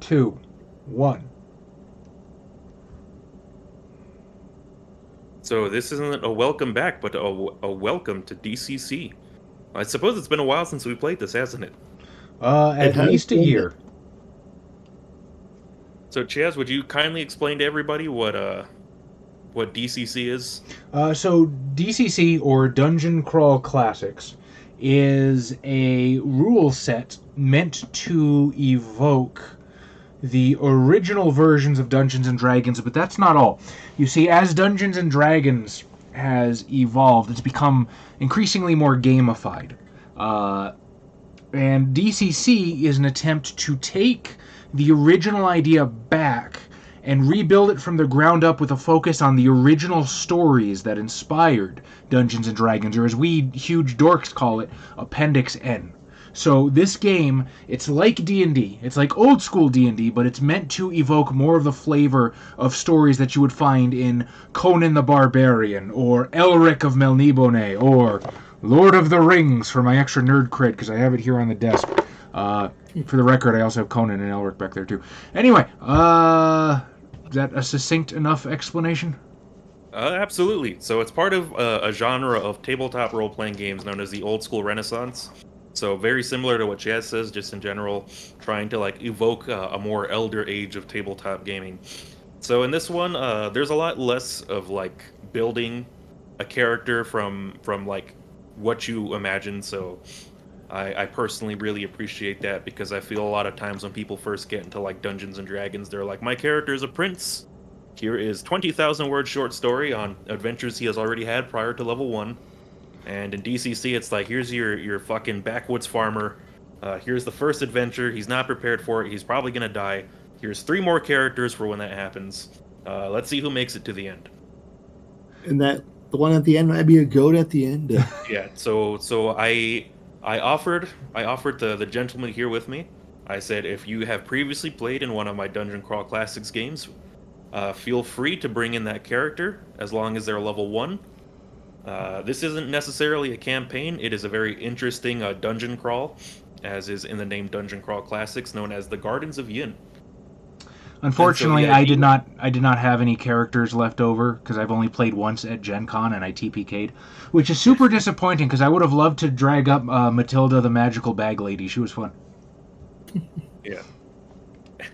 2, 1. So this isn't a welcome back, but a welcome to DCC. I suppose it's been a while since we played this, hasn't it? At least a year. So Chaz, would you kindly explain to everybody what DCC is? So DCC, or Dungeon Crawl Classics, is a rule set meant to evoke the original versions of Dungeons and Dragons, but that's not all. You see, as Dungeons and Dragons has evolved, it's become increasingly more gamified. And DCC is an attempt to take the original idea back and rebuild it from the ground up with a focus on the original stories that inspired Dungeons and Dragons, or as we huge dorks call it, Appendix N. So this game, it's like D&D. It's like old school D&D, but it's meant to evoke more of the flavor of stories that you would find in Conan the Barbarian, or Elric of Melnibone, or Lord of the Rings for my extra nerd cred, because I have it here on the desk. For the record, I also have Conan and Elric back there too. Anyway, is that a succinct enough explanation? Absolutely. So it's part of a genre of tabletop role-playing games known as the Old School Renaissance. So very similar to what Chaz says, just in general, trying to like evoke a more elder age of tabletop gaming. So in this one, there's a lot less of like building a character from like what you imagine. So I personally really appreciate that, because I feel a lot of times when people first get into like Dungeons and Dragons, they're like, my character is a prince. Here is 20,000 word short story on adventures he has already had prior to level 1. And in DCC, it's like, here's your fucking backwoods farmer. Here's the first adventure. He's not prepared for it. He's probably gonna die. Here's 3 more characters for when that happens. Let's see who makes it to the end. And that the one at the end might be a goat at the end. Yeah. So I offered the gentleman here with me. I said, if you have previously played in one of my Dungeon Crawl Classics games, feel free to bring in that character as long as they're level 1. This isn't necessarily a campaign. It is a very interesting dungeon crawl, as is in the name Dungeon Crawl Classics, known as the Gardens of Ynn. Unfortunately, I did not have any characters left over, because I've only played once at Gen Con and I TPK'd, which is super disappointing, because I would have loved to drag up Matilda the Magical Bag Lady. She was fun. Yeah.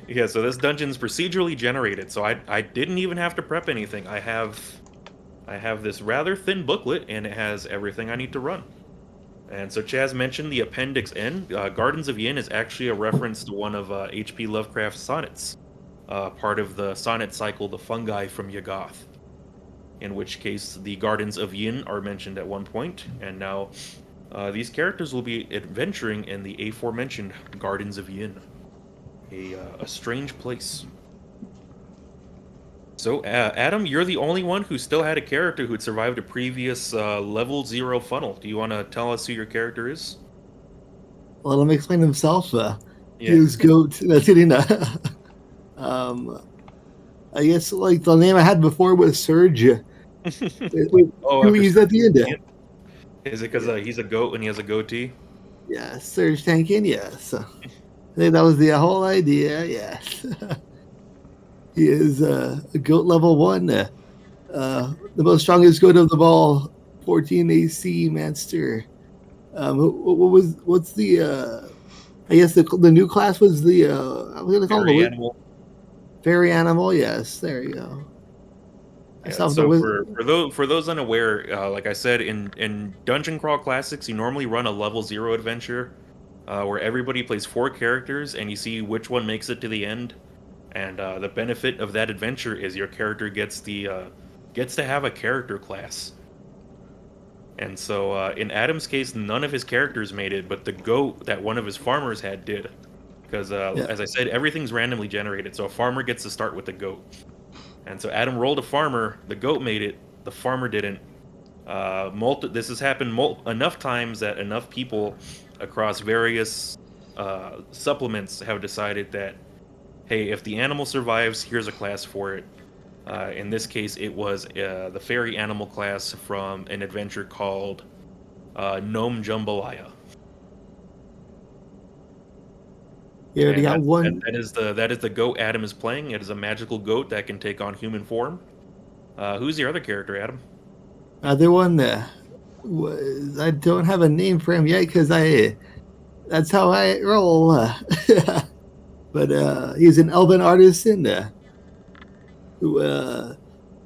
Yeah, so this dungeon's procedurally generated, so I didn't even have to prep anything. I have this rather thin booklet, and it has everything I need to run. And so Chaz mentioned the Appendix N. Gardens of Ynn is actually a reference to one of H.P. Lovecraft's sonnets, part of the sonnet cycle, The Fungi from Yuggoth, in which case the Gardens of Ynn are mentioned at one point, and now these characters will be adventuring in the aforementioned Gardens of Ynn, a strange place. So, Adam, you're the only one who still had a character who'd survived a previous level 0 funnel. Do you want to tell us who your character is? Let him explain himself. Yeah. His goat. That's kidding. I guess like the name I had before was Surge. Who he's at the end. Is it because he's a goat and he has a goatee? Yeah, Surge Tankin, yes. I think that was the whole idea, yes. He is a goat level 1. The most strongest goat of them all, 14 AC monster. What's the I guess the new class was the I was gonna call Fairy it animal. Fairy animal, yes, there you go. Yeah, so for those unaware, like I said, in Dungeon Crawl Classics, you normally run a level 0 adventure where everybody plays 4 characters and you see which one makes it to the end. And the benefit of that adventure is your character gets to have a character class. And so in Adam's case, none of his characters made it, but the goat that one of his farmers had did. Because as I said, everything's randomly generated, so a farmer gets to start with the goat. And so Adam rolled a farmer, the goat made it, the farmer didn't. This has happened enough times that enough people across various supplements have decided that, hey, if the animal survives, here's a class for it. In this case, it was the fairy animal class from an adventure called Gnome Jambalaya. You already got one. That is the goat Adam is playing. It is a magical goat that can take on human form. Who's your other character, Adam? Other one was, I don't have a name for him yet because that's how I roll. But he's an elven artisan who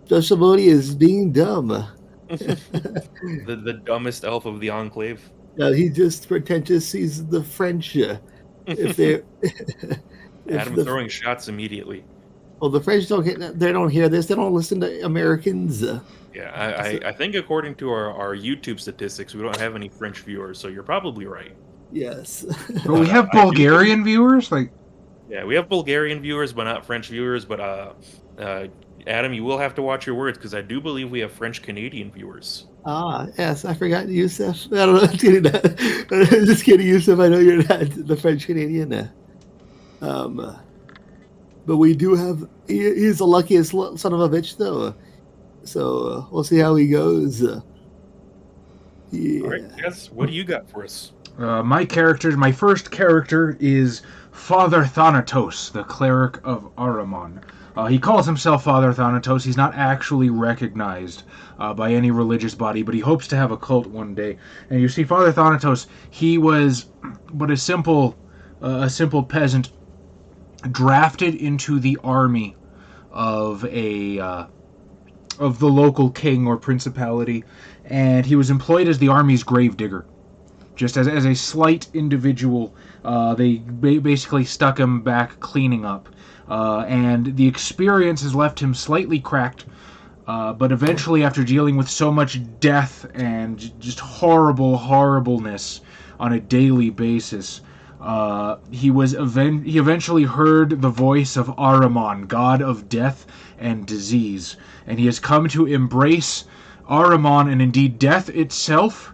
specialty is being dumb. the dumbest elf of the Enclave. He just pretentious sees the French. If they're Adam throwing shots immediately. Well, the French don't hear this. They don't listen to Americans. Yeah, I think according to our YouTube statistics, we don't have any French viewers, so you're probably right. Yes. But we have Bulgarian viewers? Yeah, we have Bulgarian viewers, but not French viewers. But Adam, you will have to watch your words because I do believe we have French Canadian viewers. Yes, I forgot Yusuf. I don't know. I'm kidding. I'm just kidding, Yusuf. I know you're not the French Canadian. But we do have. He's the luckiest son of a bitch, though. So we'll see how he goes. Yeah. All right, yes. What do you got for us? My first character is Father Thanatos, the cleric of Ahriman. He calls himself Father Thanatos. He's not actually recognized by any religious body, but he hopes to have a cult one day. And you see, Father Thanatos, he was but a simple peasant drafted into the army of the local king or principality, and he was employed as the army's gravedigger. Just as a slight individual, they basically stuck him back cleaning up. And the experience has left him slightly cracked, but eventually, after dealing with so much death and just horribleness on a daily basis, he eventually heard the voice of Ahriman, god of death and disease, and he has come to embrace Ahriman, and indeed death itself,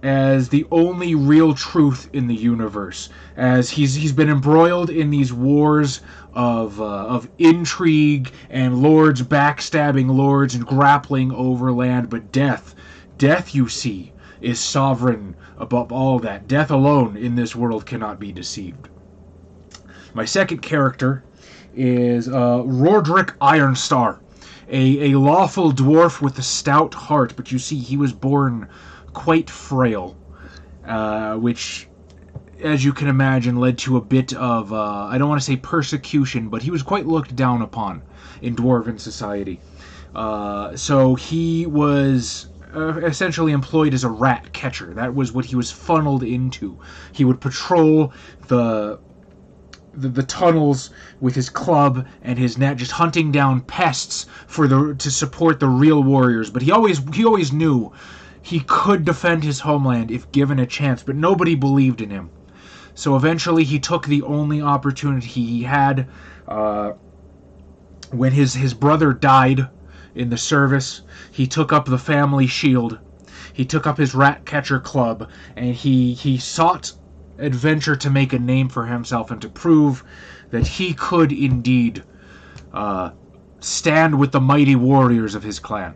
as the only real truth in the universe, as he's been embroiled in these wars of intrigue and lords backstabbing lords and grappling over land, but death, you see, is sovereign above all that. Death alone in this world cannot be deceived. My second character is Roderick Ironstar, a lawful dwarf with a stout heart, but you see, he was born quite frail, which, as you can imagine, led to a bit of, I don't want to say persecution, but he was quite looked down upon in dwarven society. So he was essentially employed as a rat catcher. That was what he was funneled into. He would patrol the tunnels with his club and his net, just hunting down pests to support the real warriors. But he always knew he could defend his homeland if given a chance, but nobody believed in him. So eventually he took the only opportunity he had when his brother died in the service. He took up the family shield. He took up his rat catcher club, and he sought adventure to make a name for himself and to prove that he could indeed stand with the mighty warriors of his clan.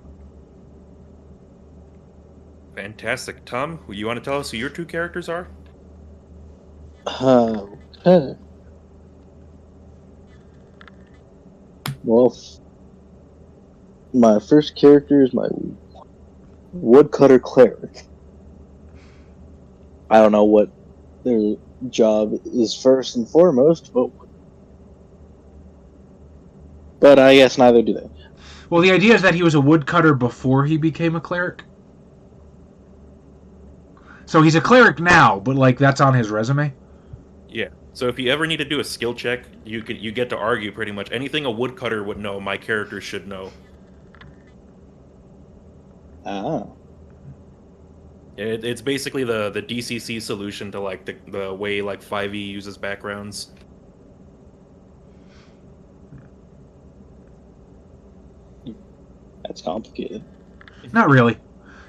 Fantastic. Tom, you want to tell us who your two characters are? Well, my first character is my woodcutter cleric. I don't know what their job is first and foremost, but I guess neither do they. Well, the idea is that he was a woodcutter before he became a cleric. So he's a cleric now, but that's on his resume? Yeah. So if you ever need to do a skill check, you get to argue pretty much anything a woodcutter would know, my character should know. Ah. It's basically the DCC solution to the way 5e uses backgrounds. That's complicated. Not really.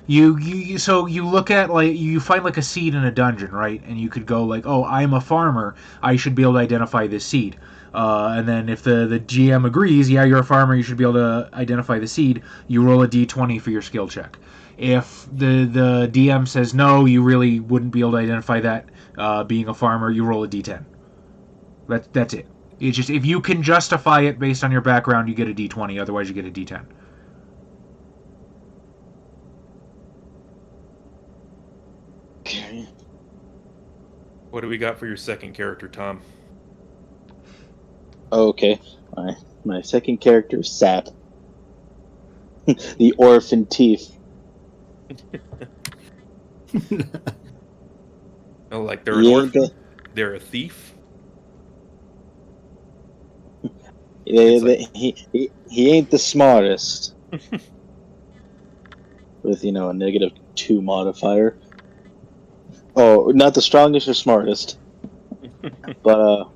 You look at you find a seed in a dungeon, right? And you could go oh, I'm a farmer, I should be able to identify this seed. And then if the GM agrees, yeah, you're a farmer, you should be able to identify the seed, you roll a d20 for your skill check. If the DM says no, you really wouldn't be able to identify that being a farmer, you roll a d10. That's it. It's just if you can justify it based on your background, you get a D20. Otherwise, you get a D10. Okay. What do we got for your second character, Tom? Okay. My second character is Sap. The orphan thief. Oh, like they're an orphan? They're a thief? He ain't the smartest. With, a -2 modifier. Oh, not the strongest or smartest. But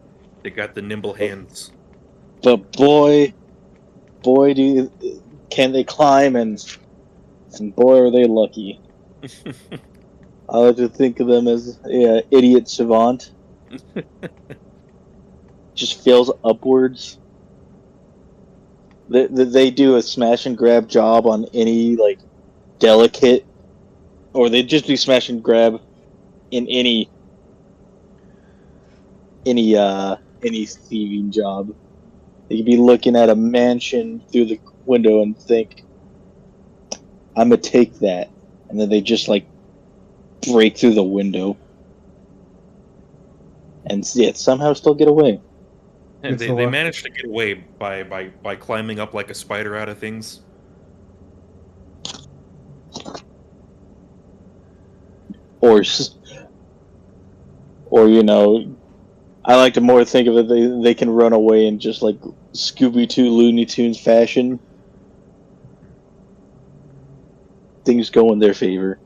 They got the nimble hands. but boy can they climb, and boy are they lucky. I like to think of them as idiot savant. Just fails upwards. They do a smash and grab job on any delicate, or they just do smash and grab in any thieving job. They could be looking at a mansion through the window and think, "I'm gonna take that," and then they just break through the window and somehow still get away. And they managed to get away by climbing up like a spider out of things. Or I like to more think of it, they can run away in just Scooby-Doo Looney Tunes fashion. Things go in their favor.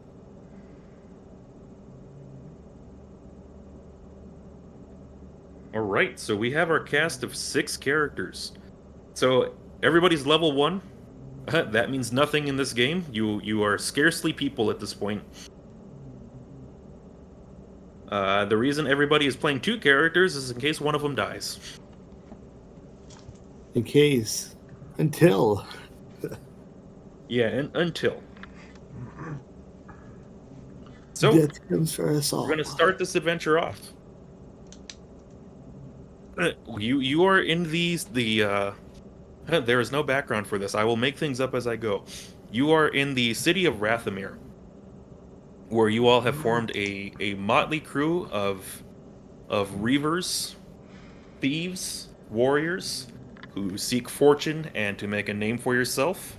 Alright, so we have our cast of 6 characters. So everybody's level 1. That means nothing in this game. You are scarcely people at this point. The reason everybody is playing 2 characters is in case one of them dies. In case. Until. Yeah, until. So, Death comes for us all. we're going to start this adventure off. You are in there is no background for this. I will make things up as I go. You are in the city of Rathamir, where you all have formed a motley crew of reavers, thieves, warriors, who seek fortune and to make a name for yourself.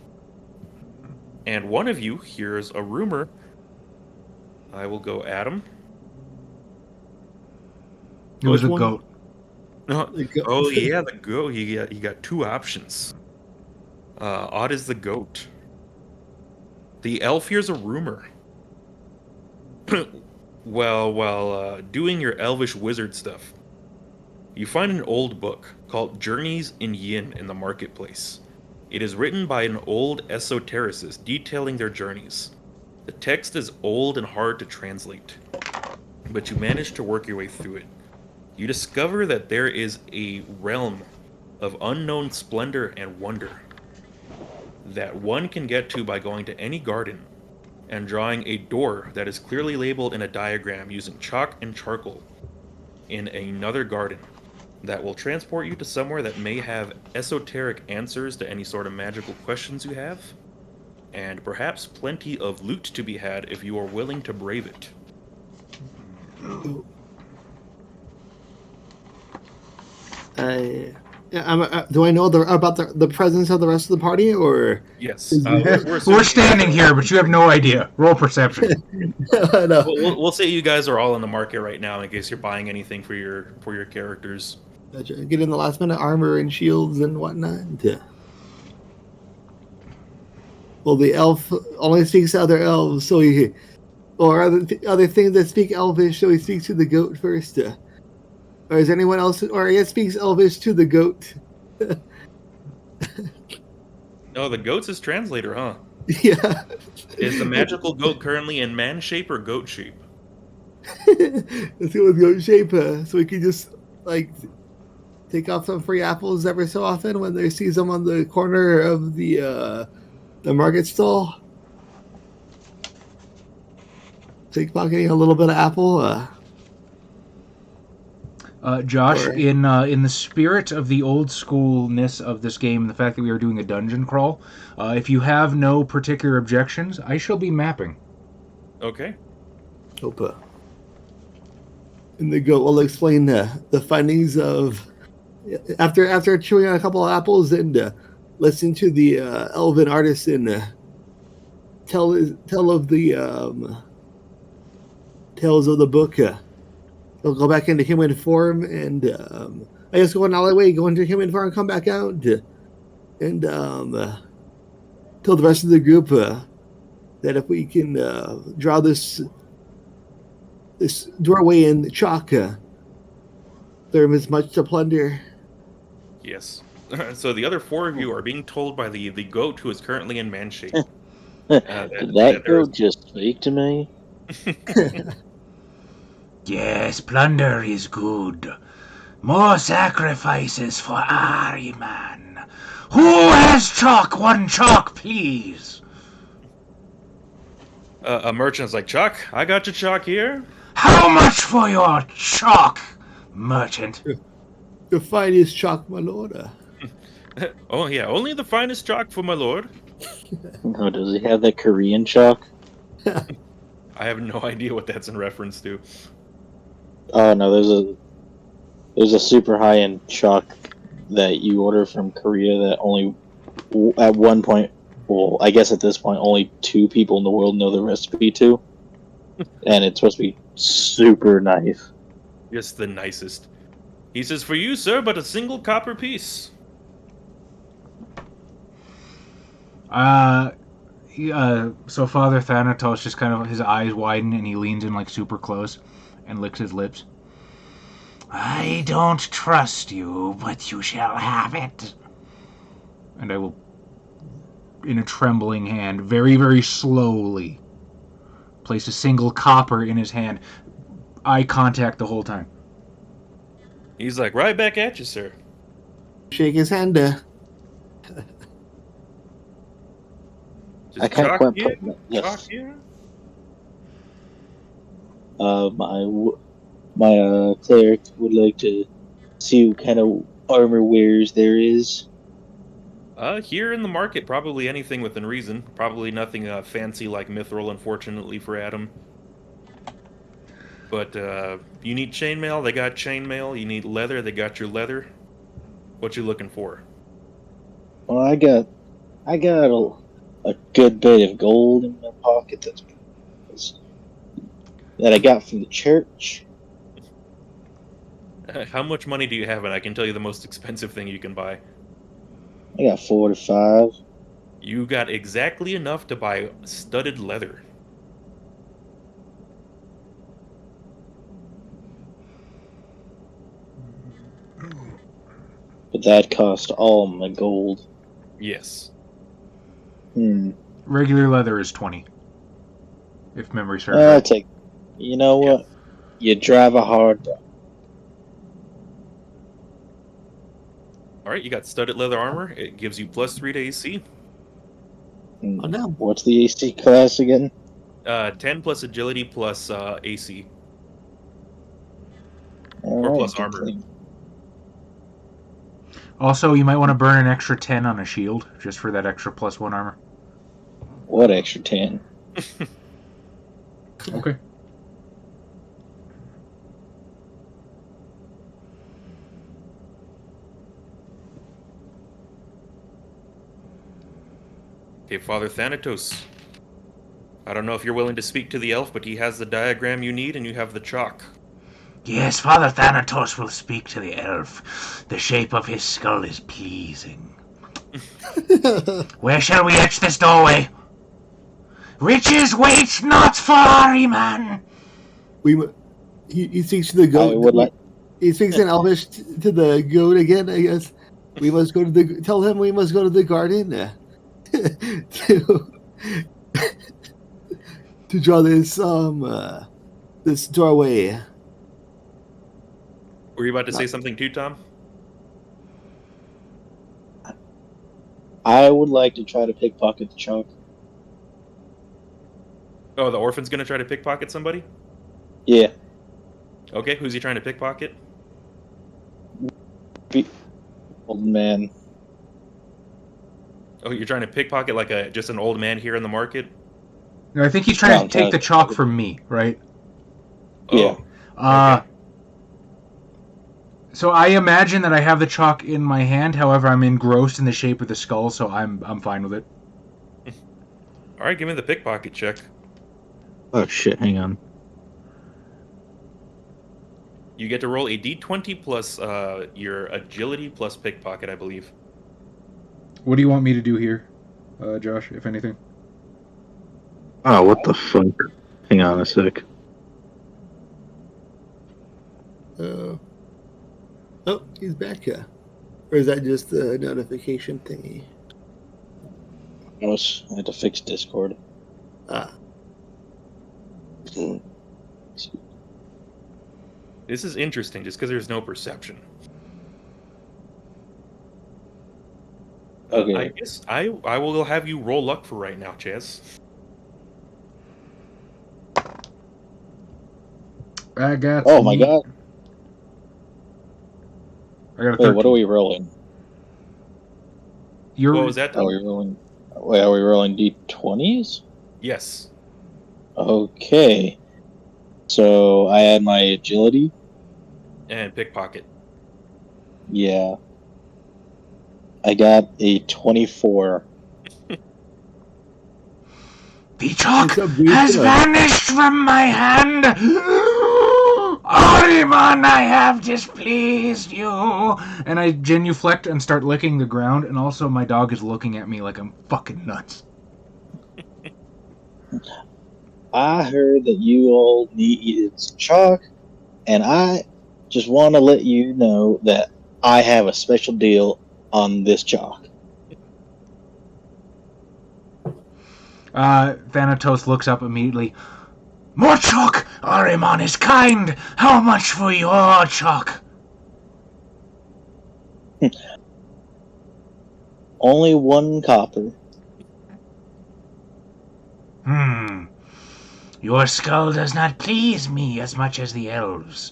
And one of you hears a rumor. I will go Adam. It was a goat. Oh yeah, the goat. You got 2 options. Odd is the goat. The elf hears a rumor. While doing your elvish wizard stuff, you find an old book called Gardens of Ynn in the marketplace. It is written by an old esotericist detailing their journeys. The text is old and hard to translate, but you manage to work your way through it. You discover that there is a realm of unknown splendor and wonder that one can get to by going to any garden and drawing a door that is clearly labeled in a diagram using chalk and charcoal in another garden that will transport you to somewhere that may have esoteric answers to any sort of magical questions you have, and perhaps plenty of loot to be had if you are willing to brave it. Do I know about the presence of the rest of the party, or? Yes. We're standing here, but you have no idea. Roll perception. No. We'll say you guys are all in the market right now in case you're buying anything for your characters. Get in the last minute armor and shields and whatnot. Yeah. Well, the elf only speaks to other elves, so or other things that speak Elvish, so he speaks to the goat first. Or is anyone else, or he speaks Elvish to the goat? Oh, the goat's his translator, huh? Yeah. Is the magical goat currently in man shape or goat shape? Let's go with goat shape, so we can just take off some free apples every so often when they see them on the corner of the market stall. Pickpocketing a little bit of apple. Josh, Or- in the spirit of the old schoolness of this game, and the fact that we are doing a dungeon crawl, if you have no particular objections, I shall be mapping. Okay. Opa. And the goat will explain the findings of after chewing on a couple of apples and listening to the elven artisan tell of the tales of the book. He'll go back into human form and I guess going all the way, go into human form, come back out, and tell the rest of the group that if we can draw this doorway in chalk, there is much to plunder. Yes. So the other 4 of you are being told by the goat who is currently in man shape. Did that goat just speak to me? Yes, plunder is good. More sacrifices for Ahriman. Who has chalk? 1 chalk, please. A merchant's like, Chuck, I got your chalk here. How much for your chalk, merchant? The finest chalk, my lord. Oh, yeah, only the finest chalk for my lord. No, does he have that Korean chalk? I have no idea what that's in reference to. Oh no, there's a super high-end chalk that you order from Korea that only at one point, well, I guess at this point, only 2 people in the world know the recipe to, and it's supposed to be super nice. Just the nicest. He says, for you, sir, but a single copper piece. So Father Thanatos just kind of, his eyes widen and he leans in like super close and licks his lips. I don't trust you, but you shall have it. And I will, in a trembling hand, very, very slowly, place a single copper in his hand. Eye contact the whole time. He's like, right back at you, sir. Shake his hand. Just I can't chalk quite here, put chalk yes. here. My cleric would like to see what kind of armor wares there is. Here in the market, probably anything within reason. Probably nothing fancy like mithril, unfortunately for Adam. But you need chainmail, they got chainmail. You need leather, they got your leather. What you looking for? Well, I got a good bit of gold in my pocket that I got from the church. How much money do you have? And I can tell you the most expensive thing you can buy. I got 4 to 5. You got exactly enough to buy studded leather. But that cost all my gold. Yes. Regular leather is 20. If memory serves. I take. You know what? You drive a hard bargain. Alright, you got studded leather armor. It gives you +3 to AC. Oh no. What's the AC class again? 10 plus agility plus AC. All Or right, plus good armor. thing. Also, you might want to burn an extra 10 on a shield, just for that extra +1 armor. What extra 10? Okay. Okay, Father Thanatos. I don't know if you're willing to speak to the elf, but he has the diagram you need and you have the chalk. Yes, Father Thanatos will speak to the elf. The shape of his skull is pleasing. Where shall we etch this doorway? Riches wait not for Ahriman. He speaks to the goat. He speaks in Elvish to the goat again. I guess we must go to tell him we must go to the garden to draw this this doorway. Were you about to say something too, Tom? I would like to try to pickpocket the chalk. Oh, the orphan's gonna try to pickpocket somebody? Yeah. Okay, who's he trying to pickpocket? Old man. Oh, you're trying to pickpocket like just an old man here in the market? No, I think he's trying to take the chalk from me, right? Yeah. Okay. So I imagine that I have the chalk in my hand. However, I'm engrossed in the shape of the skull, so I'm fine with it. All right, give me the pickpocket check. Oh shit! Hang on. You get to roll a d20 plus your agility plus pickpocket, I believe. What do you want me to do here, Josh, if anything? Oh, what the fuck? Hang on a sec. Oh, he's back. Or is that just a notification thingy? I had to fix Discord. This is interesting, just because there's no perception. Okay. I guess I will have you roll luck for right now, Chaz. I got. Oh my god! I got a 13. Wait, what are we rolling? What was that? Are we rolling? Wait, are we rolling d20s? Yes. Okay. So I had my agility. And pickpocket. Yeah. I got a 24. The chalk has vanished from my hand! Ahriman, I have displeased you! And I genuflect and start licking the ground, and also my dog is looking at me like I'm fucking nuts. I heard that you all needed some chalk, and I just want to let you know that I have a special deal on this chalk. Thanatos looks up immediately. More chalk! Ahriman is kind! How much for your chalk? Only 1 copper. Your skull does not please me as much as the elves.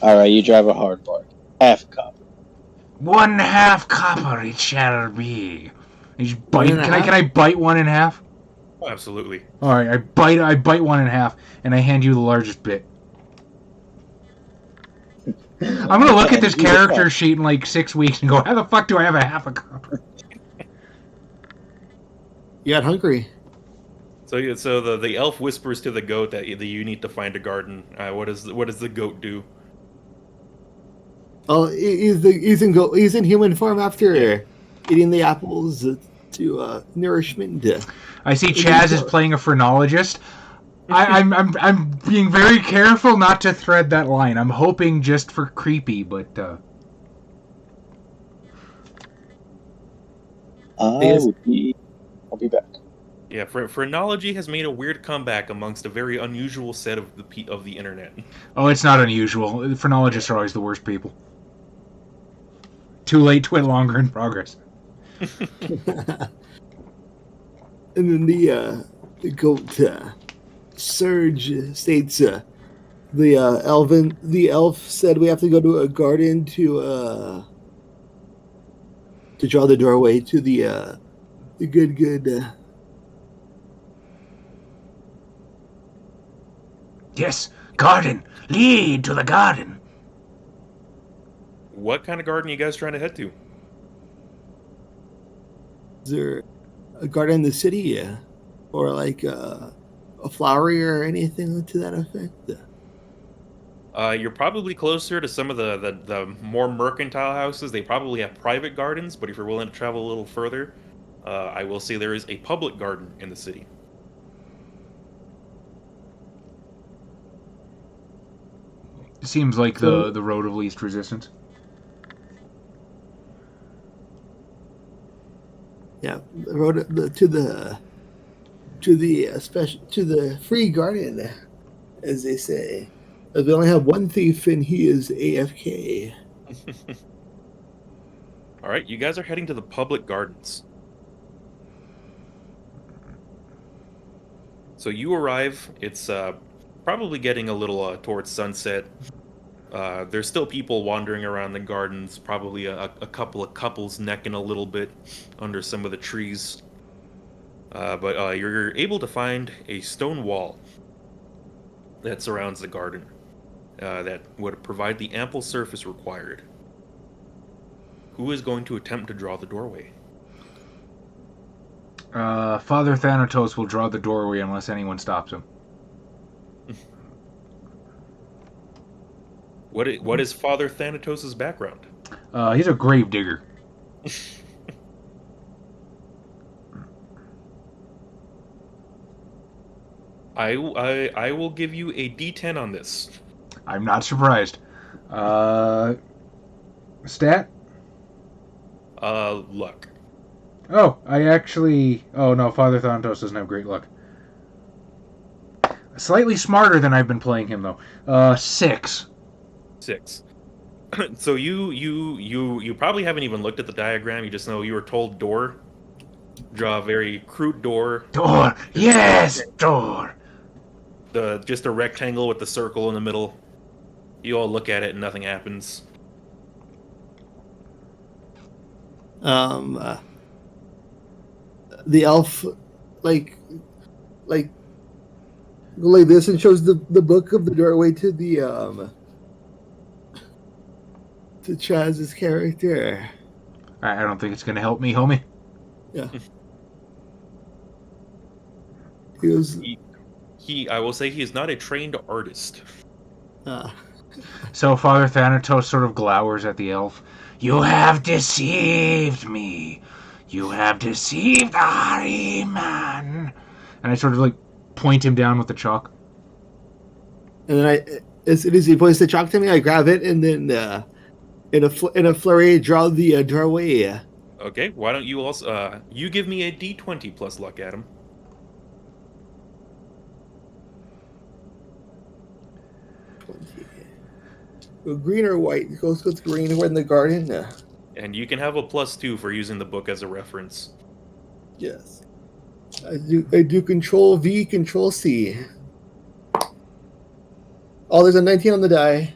Alright, you drive a hard bark. Half a copper. 1/2 copper it shall be. Can I bite 1 in half? Oh, absolutely. All right, I bite 1 in half, and I hand you the largest bit. I'm gonna look at this character sheet in like 6 weeks and go, how the fuck do I have a 1/2 copper? You got hungry. So the elf whispers to the goat that you need to find a garden. What does the goat do? Oh, he's in human form after eating the apples to nourishment. I see Chaz is playing a phrenologist. I'm being very careful not to thread that line. I'm hoping just for creepy, but I'll be back. Yeah, phrenology has made a weird comeback amongst a very unusual set of the internet. Oh, it's not unusual. Phrenologists are always the worst people. Too late, twit longer in progress. And then the goat Surge states the elf said we have to go to a garden to draw the doorway to the good. Yes, garden. Lead to the garden. What kind of garden are you guys trying to head to? Is there a garden in the city, or like a flowery or anything to that effect? You're probably closer to some of the more mercantile houses. They probably have private gardens, but if you're willing to travel a little further, I will say there is a public garden in the city. It seems like the road of least resistance. Yeah, the road to the free garden, as they say. As we only have one thief, and he is AFK. All right, you guys are heading to the public gardens. So you arrive. It's probably getting a little towards sunset. There's still people wandering around the gardens, probably a couple of couples necking a little bit under some of the trees. But you're able to find a stone wall that surrounds the garden that would provide the ample surface required. Who is going to attempt to draw the doorway? Father Thanatos will draw the doorway unless anyone stops him. What is Father Thanatos' background? He's a grave digger. I will give you a D10 on this. I'm not surprised. Stat? Luck. Oh, oh no, Father Thanatos doesn't have great luck. Slightly smarter than I've been playing him though. 6. 6. So you probably haven't even looked at the diagram. You just know you were told door. Draw a very crude door. Door! Yes! Door! Just a rectangle with the circle in the middle. You all look at it and nothing happens. The elf like this and shows the book of the doorway to the to Chaz's character. I don't think it's gonna help me, homie. Yeah. He was. I will say he is not a trained artist. So Father Thanatos sort of glowers at the elf. You have deceived me. You have deceived Ahriman. And I sort of like point him down with the chalk. And then as soon as he points the chalk to me, I grab it and then in a flurry draw the doorway. Okay, why don't you also you give me a D20 plus luck, Adam. Green or white? Goes with green. We're in the garden. And you can have a +2 for using the book as a reference. Yes. I do Control V, Control C. Oh, there's a 19 on the die.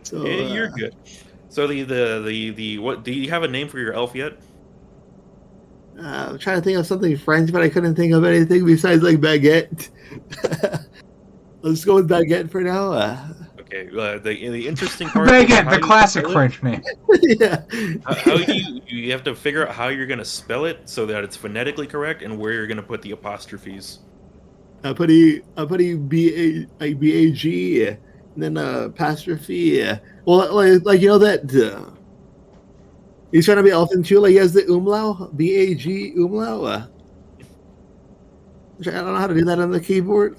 So, yeah, you're good. So the what? Do you have a name for your elf yet? I'm trying to think of something French, but I couldn't think of anything besides like baguette. Let's go with baguette for now. Okay. The interesting part. Baguette, the classic French name. Yeah. How you have to figure out how you're gonna spell it so that it's phonetically correct and where you're gonna put the apostrophes. I put B-A-G, and then apostrophe. Well, like you know that he's trying to be elfin too. Like he has the umlaut, B-A-G umlaut. I don't know how to do that on the keyboard.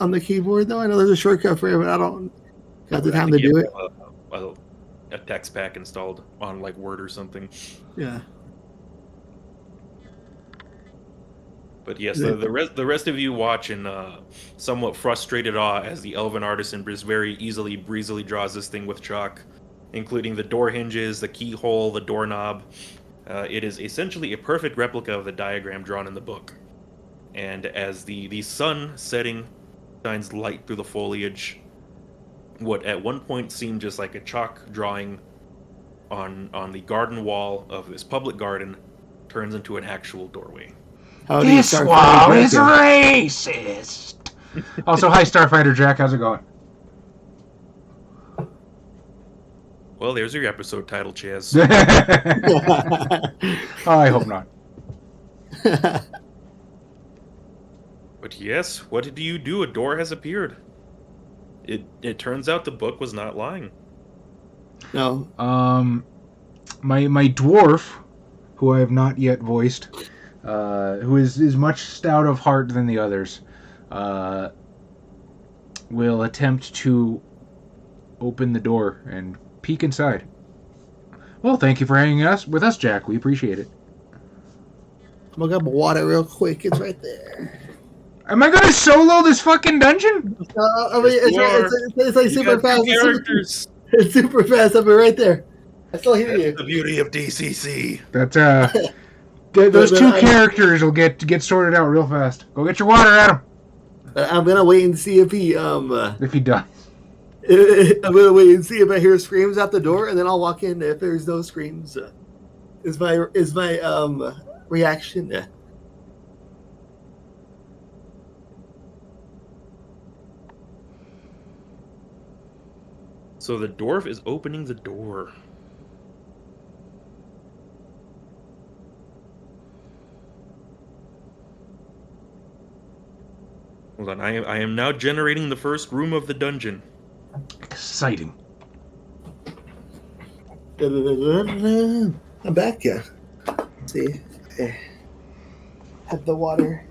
Though I know there's a shortcut for it, but I don't got the time to do it. A text pack installed on like Word or something. Yeah. But yes, the rest of you watch in somewhat frustrated awe as the elven artisan just very breezily draws this thing with chalk, including the door hinges, the keyhole, the doorknob. It is essentially a perfect replica of the diagram drawn in the book. And as the sun setting shines light through the foliage, what at one point seemed just like a chalk drawing on the garden wall of this public garden turns into an actual doorway. This wall is racist. Also, hi Starfighter Jack, how's it going? Well, there's your episode title, Chaz. I hope not. But yes, what do you do? A door has appeared. It turns out the book was not lying. No. My dwarf, who I have not yet voiced, who is much stout of heart than the others, will attempt to open the door and peek inside. Well, thank you for hanging with us, Jack. We appreciate it. I'm gonna grab water real quick. It's right there. Am I gonna solo this fucking dungeon? I mean, it's like super fast. It's super fast. I'll be right there. I still hear you. The beauty of DCC. That's those two characters will get sorted out real fast. Go get your water, Adam. I'm gonna wait and see if he does. I'm gonna wait and see if I hear screams out the door, and then I'll walk in. If there's no screams, is my reaction. So the dwarf is opening the door. Hold on, I am now generating the first room of the dungeon. Exciting. I'm back, yeah. Let's see, have the water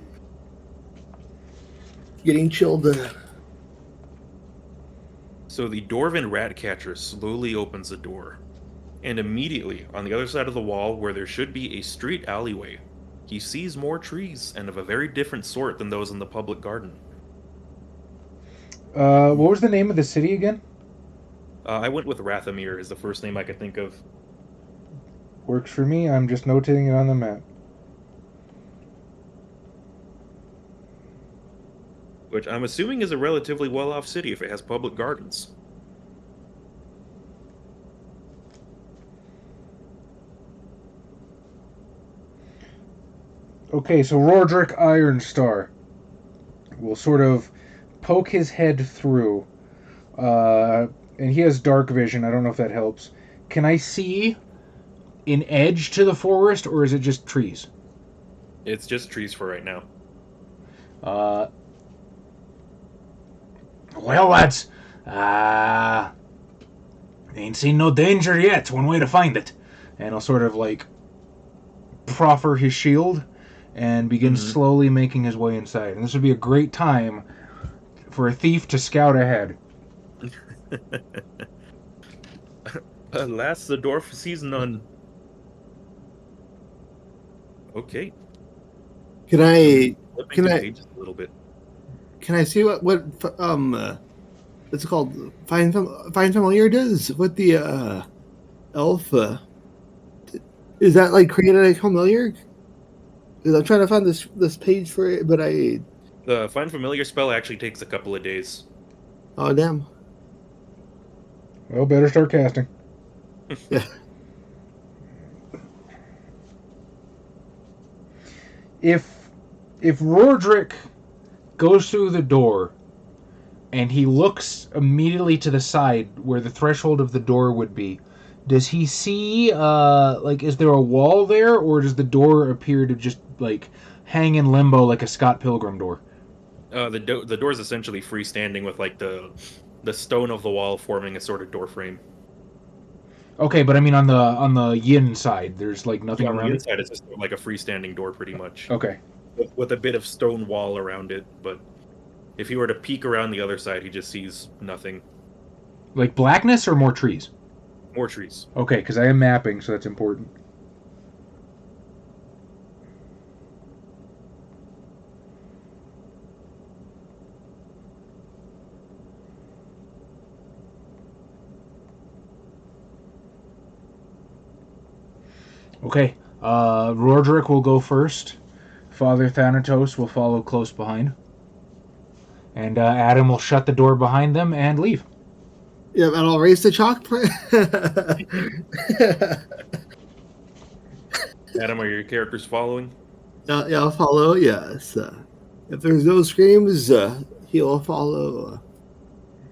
getting chilled. So the dwarven rat catcher slowly opens the door, and immediately on the other side of the wall, where there should be a street alleyway, he sees more trees, and of a very different sort than those in the public garden. What was the name of the city again? I went with Rathamir is the first name I could think of. Works for me. I'm just notating it on the map. Which I'm assuming is a relatively well-off city if it has public gardens. Okay, so Roderick Ironstar will sort of poke his head through. And he has dark vision. I don't know if that helps. Can I see an edge to the forest, or is it just trees? It's just trees for right now. Well, lads, ain't seen no danger yet. One way to find it. And I'll sort of like proffer his shield and begin slowly making his way inside. And this would be a great time for a thief to scout ahead. Alas, the dwarf sees none. Okay. Can I just a little bit. Can I see what what's it called? Find Familiar does with the elf. Is that like created a familiar? Because I'm trying to find this page for it, but the Find Familiar spell actually takes a couple of days. Oh damn. Well, better start casting. Yeah. If Roderick goes through the door and he looks immediately to the side where the threshold of the door would be, does he see is there a wall there, or does the door appear to just like hang in limbo like a Scott Pilgrim door? The door is essentially freestanding with like the stone of the wall forming a sort of door frame. Okay, but I mean on the yin side, there's like nothing around it. On the inside, it's just like a freestanding door, pretty much. Okay. With a bit of stone wall around it, but if he were to peek around the other side, he just sees nothing. Like blackness or more trees? More trees. Okay, because I am mapping, so that's important. Okay, Roderick will go first. Father Thanatos will follow close behind. And Adam will shut the door behind them and leave. Yeah, and I'll raise the chalk. Adam, are your characters following? Yeah, I'll follow, yes. If there's no screams, he'll follow.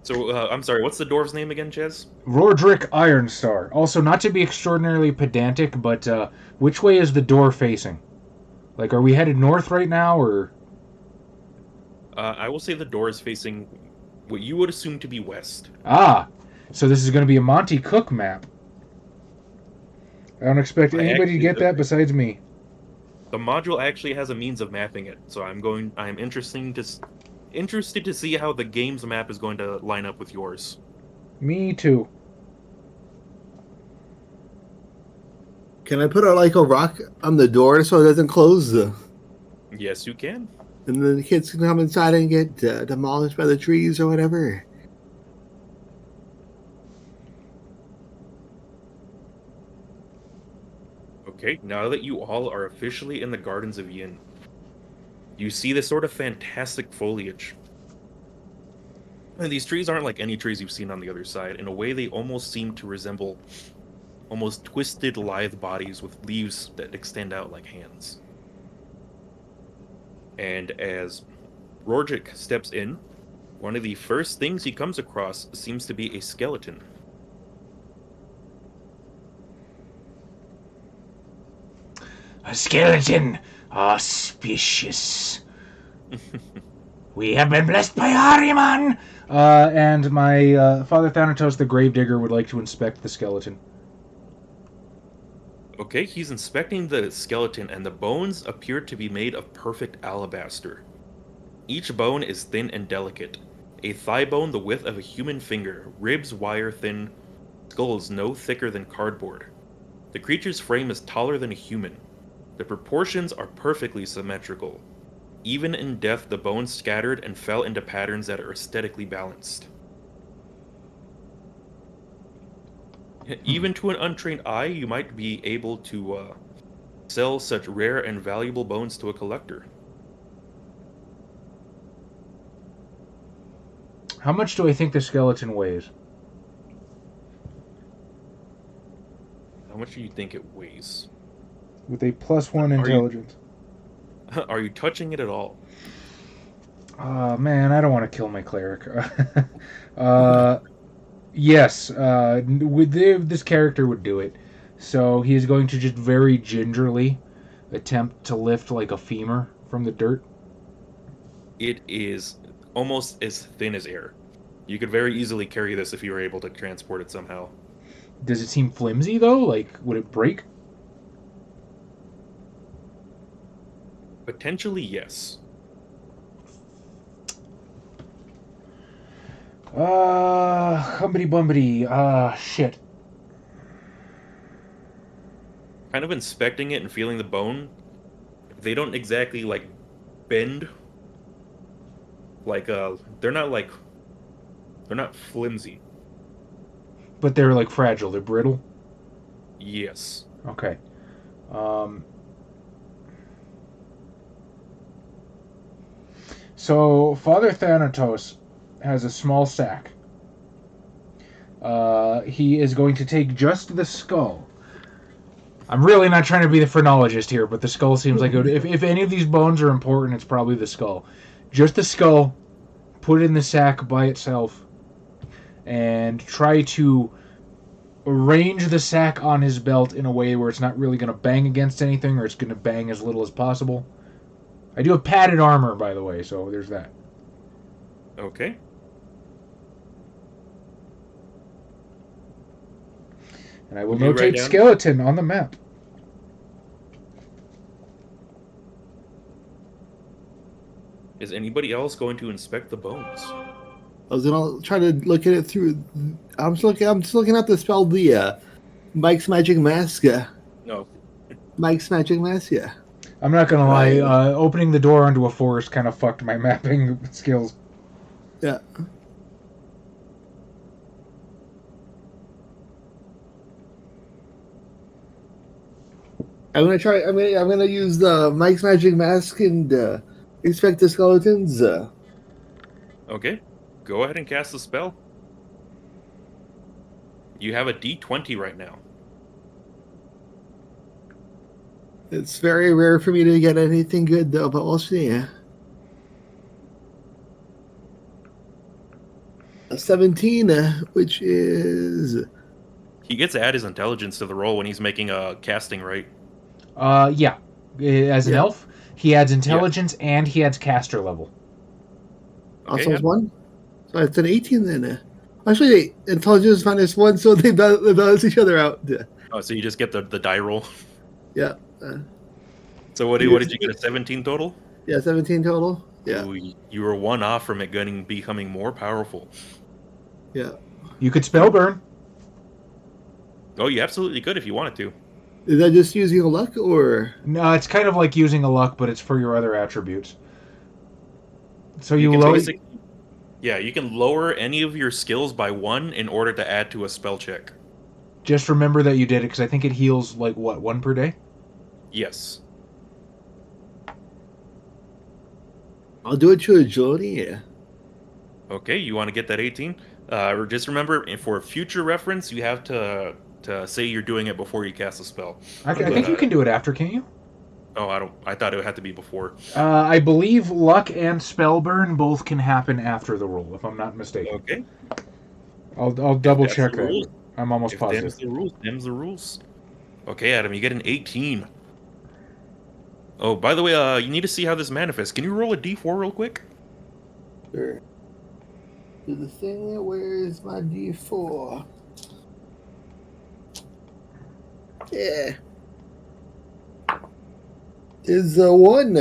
So, I'm sorry, what's the dwarf's name again, Ches? Roderick Ironstar. Also, not to be extraordinarily pedantic, but which way is the door facing? Like, are we headed north right now, or...? I will say the door is facing what you would assume to be west. Ah, so this is going to be a Monty Cook map. I don't expect anybody to get that besides me. The module actually has a means of mapping it, so I'm interested to see how the game's map is going to line up with yours. Me too. Can I put a rock on the door so it doesn't close? Yes, you can. And then the kids can come inside and get demolished by the trees or whatever. Okay, now that you all are officially in the Gardens of Ynn, you see this sort of fantastic foliage. And these trees aren't like any trees you've seen on the other side. In a way, they almost seem to resemble almost twisted, lithe bodies with leaves that extend out like hands. And as Rorgic steps in, one of the first things he comes across seems to be a skeleton. A skeleton! Auspicious. We have been blessed by Ahriman! And my Father Thanatos the Gravedigger would like to inspect the skeleton. Okay, he's inspecting the skeleton, and the bones appear to be made of perfect alabaster. Each bone is thin and delicate. A thigh bone the width of a human finger, ribs wire thin, skulls no thicker than cardboard. The creature's frame is taller than a human. The proportions are perfectly symmetrical. Even in death, the bones scattered and fell into patterns that are aesthetically balanced. Even to an untrained eye, you might be able to sell such rare and valuable bones to a collector. How much do I think the skeleton weighs? How much do you think it weighs? With a +1 intelligence. Are you touching it at all? Man, I don't want to kill my cleric. Yes, this character would do it. So he's going to just very gingerly attempt to lift like a femur from the dirt. It is almost as thin as air. You could very easily carry this if you were able to transport it somehow. Does it seem flimsy, though? Like, would it break? Potentially, yes. Humbity bumbity. Shit. Kind of inspecting it and feeling the bone, they don't exactly, like, bend. Like, they're not flimsy. But they're, like, fragile. They're brittle? Yes. Okay. So, Father Thanatos has a small sack. He is going to take just the skull. I'm really not trying to be the phrenologist here, but the skull seems like if any of these bones are important, it's probably the skull. Just the skull, put it in the sack by itself, and try to arrange the sack on his belt in a way where it's not really going to bang against anything, or it's going to bang as little as possible. I do have padded armor, by the way, so there's that. Okay. And I will notate skeleton on the map. Is anybody else going to inspect the bones? I was gonna try to look at it through. I'm just looking at the spell, the Mike's Magic Mask. No. Mike's Magic Mask, yeah. I'm not gonna lie. Opening the door onto a forest kind of fucked my mapping skills. Yeah. I'm gonna use the Mike's Magic Mask and inspect the skeletons. Okay. Go ahead and cast the spell. You have a D20 right now. It's very rare for me to get anything good, though, but we'll see. A 17, which is... He gets to add his intelligence to the roll when he's making a casting, right? Yeah. As an elf, he adds intelligence and he adds caster level. Okay, also 1? So it's an 18 then. Actually, intelligence minus 1, so they balance each other out. Oh, so you just get the die roll? Yeah. So what did you get, a 17 total? Yeah, 17 total. Yeah. Ooh, you were one off from it becoming more powerful. Yeah. You could spell burn. Oh, you absolutely could if you wanted to. Is that just using a luck, or...? No, it's kind of like using a luck, but it's for your other attributes. So you can lower any of your skills by 1 in order to add to a spell check. Just remember that you did it, because I think it heals, 1 per day? Yes. I'll do it to agility, yeah. Okay, you want to get that 18? Just remember, for future reference, you have to say you're doing it before you cast a spell. I think you can do it after, can't you? Oh, I thought it would have to be before. I believe luck and spellburn both can happen after the roll, if I'm not mistaken. Okay. I'll double check that. Rules. I'm almost positive. Them's the rules. Them's the rules. Okay, Adam, you get an 18. Oh, by the way, you need to see how this manifests. Can you roll a d4 real quick? Sure. Do the thing. Where's my D4? Yeah. Is a 1.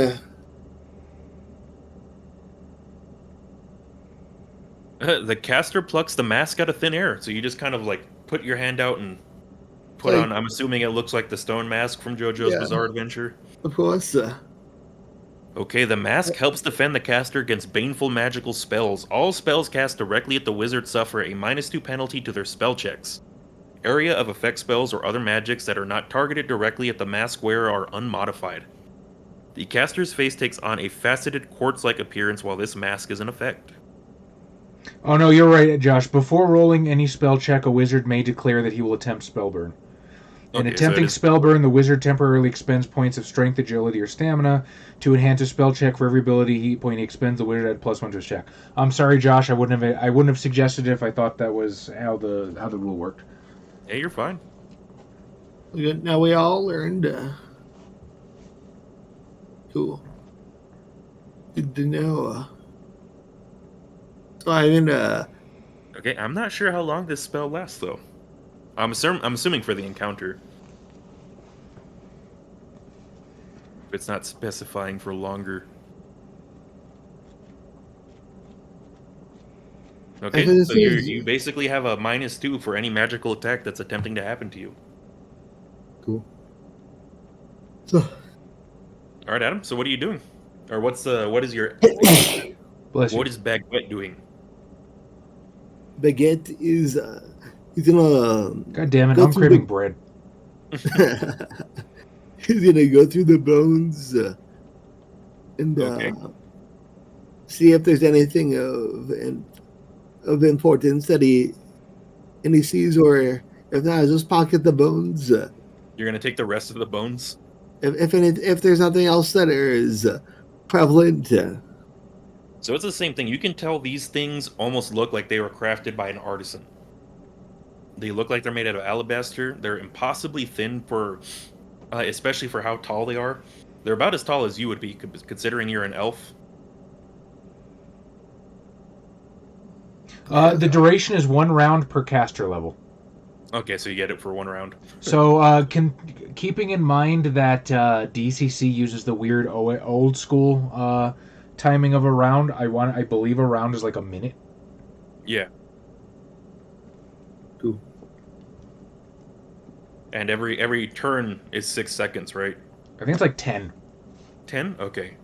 The caster plucks the mask out of thin air, so you just kind of like put your hand out and put on. I'm assuming it looks like the stone mask from JoJo's Bizarre Adventure. Of course. Okay, the mask helps defend the caster against baneful magical spells. All spells cast directly at the wizard suffer a -2 penalty to their spell checks. Area of effect spells or other magics that are not targeted directly at the mask wearer are unmodified. The caster's face takes on a faceted quartz-like appearance while this mask is in effect. Oh no, you're right, Josh. Before rolling any spell check, a wizard may declare that he will attempt spellburn. In attempting spellburn, the wizard temporarily expends points of strength, agility, or stamina to enhance a spell check. For every ability heat point he expends, the wizard adds +1 to his check. I'm sorry, Josh. I wouldn't have suggested it if I thought that was how the rule worked. Hey, you're fine. Now we all learned. Cool. Good to know. So Okay, I'm not sure how long this spell lasts, though. I'm assuming for the encounter. If it's not specifying for longer. Okay, so you basically have a -2 for any magical attack that's attempting to happen to you. Cool. So, all right, Adam. So what are you doing? Or what is your what is Baguette doing? Baguette is he's gonna. God damn it! I'm craving bread. He's gonna go through the bones and see if there's anything of importance that he sees, or if not, just pocket the bones. You're gonna take the rest of the bones. If there's nothing else that is prevalent. So it's the same thing. You can tell these things almost look like they were crafted by an artisan. They look like they're made out of alabaster. They're impossibly thin for, especially for how tall they are. They're about as tall as you would be, considering you're an elf. The duration is 1 round per caster level. Okay, so you get it for 1 round. So, keeping in mind that DCC uses the weird old school timing of a round, I believe a round is like a minute. Yeah. Cool. And every turn is 6 seconds, right? I think it's like 10. 10? Okay.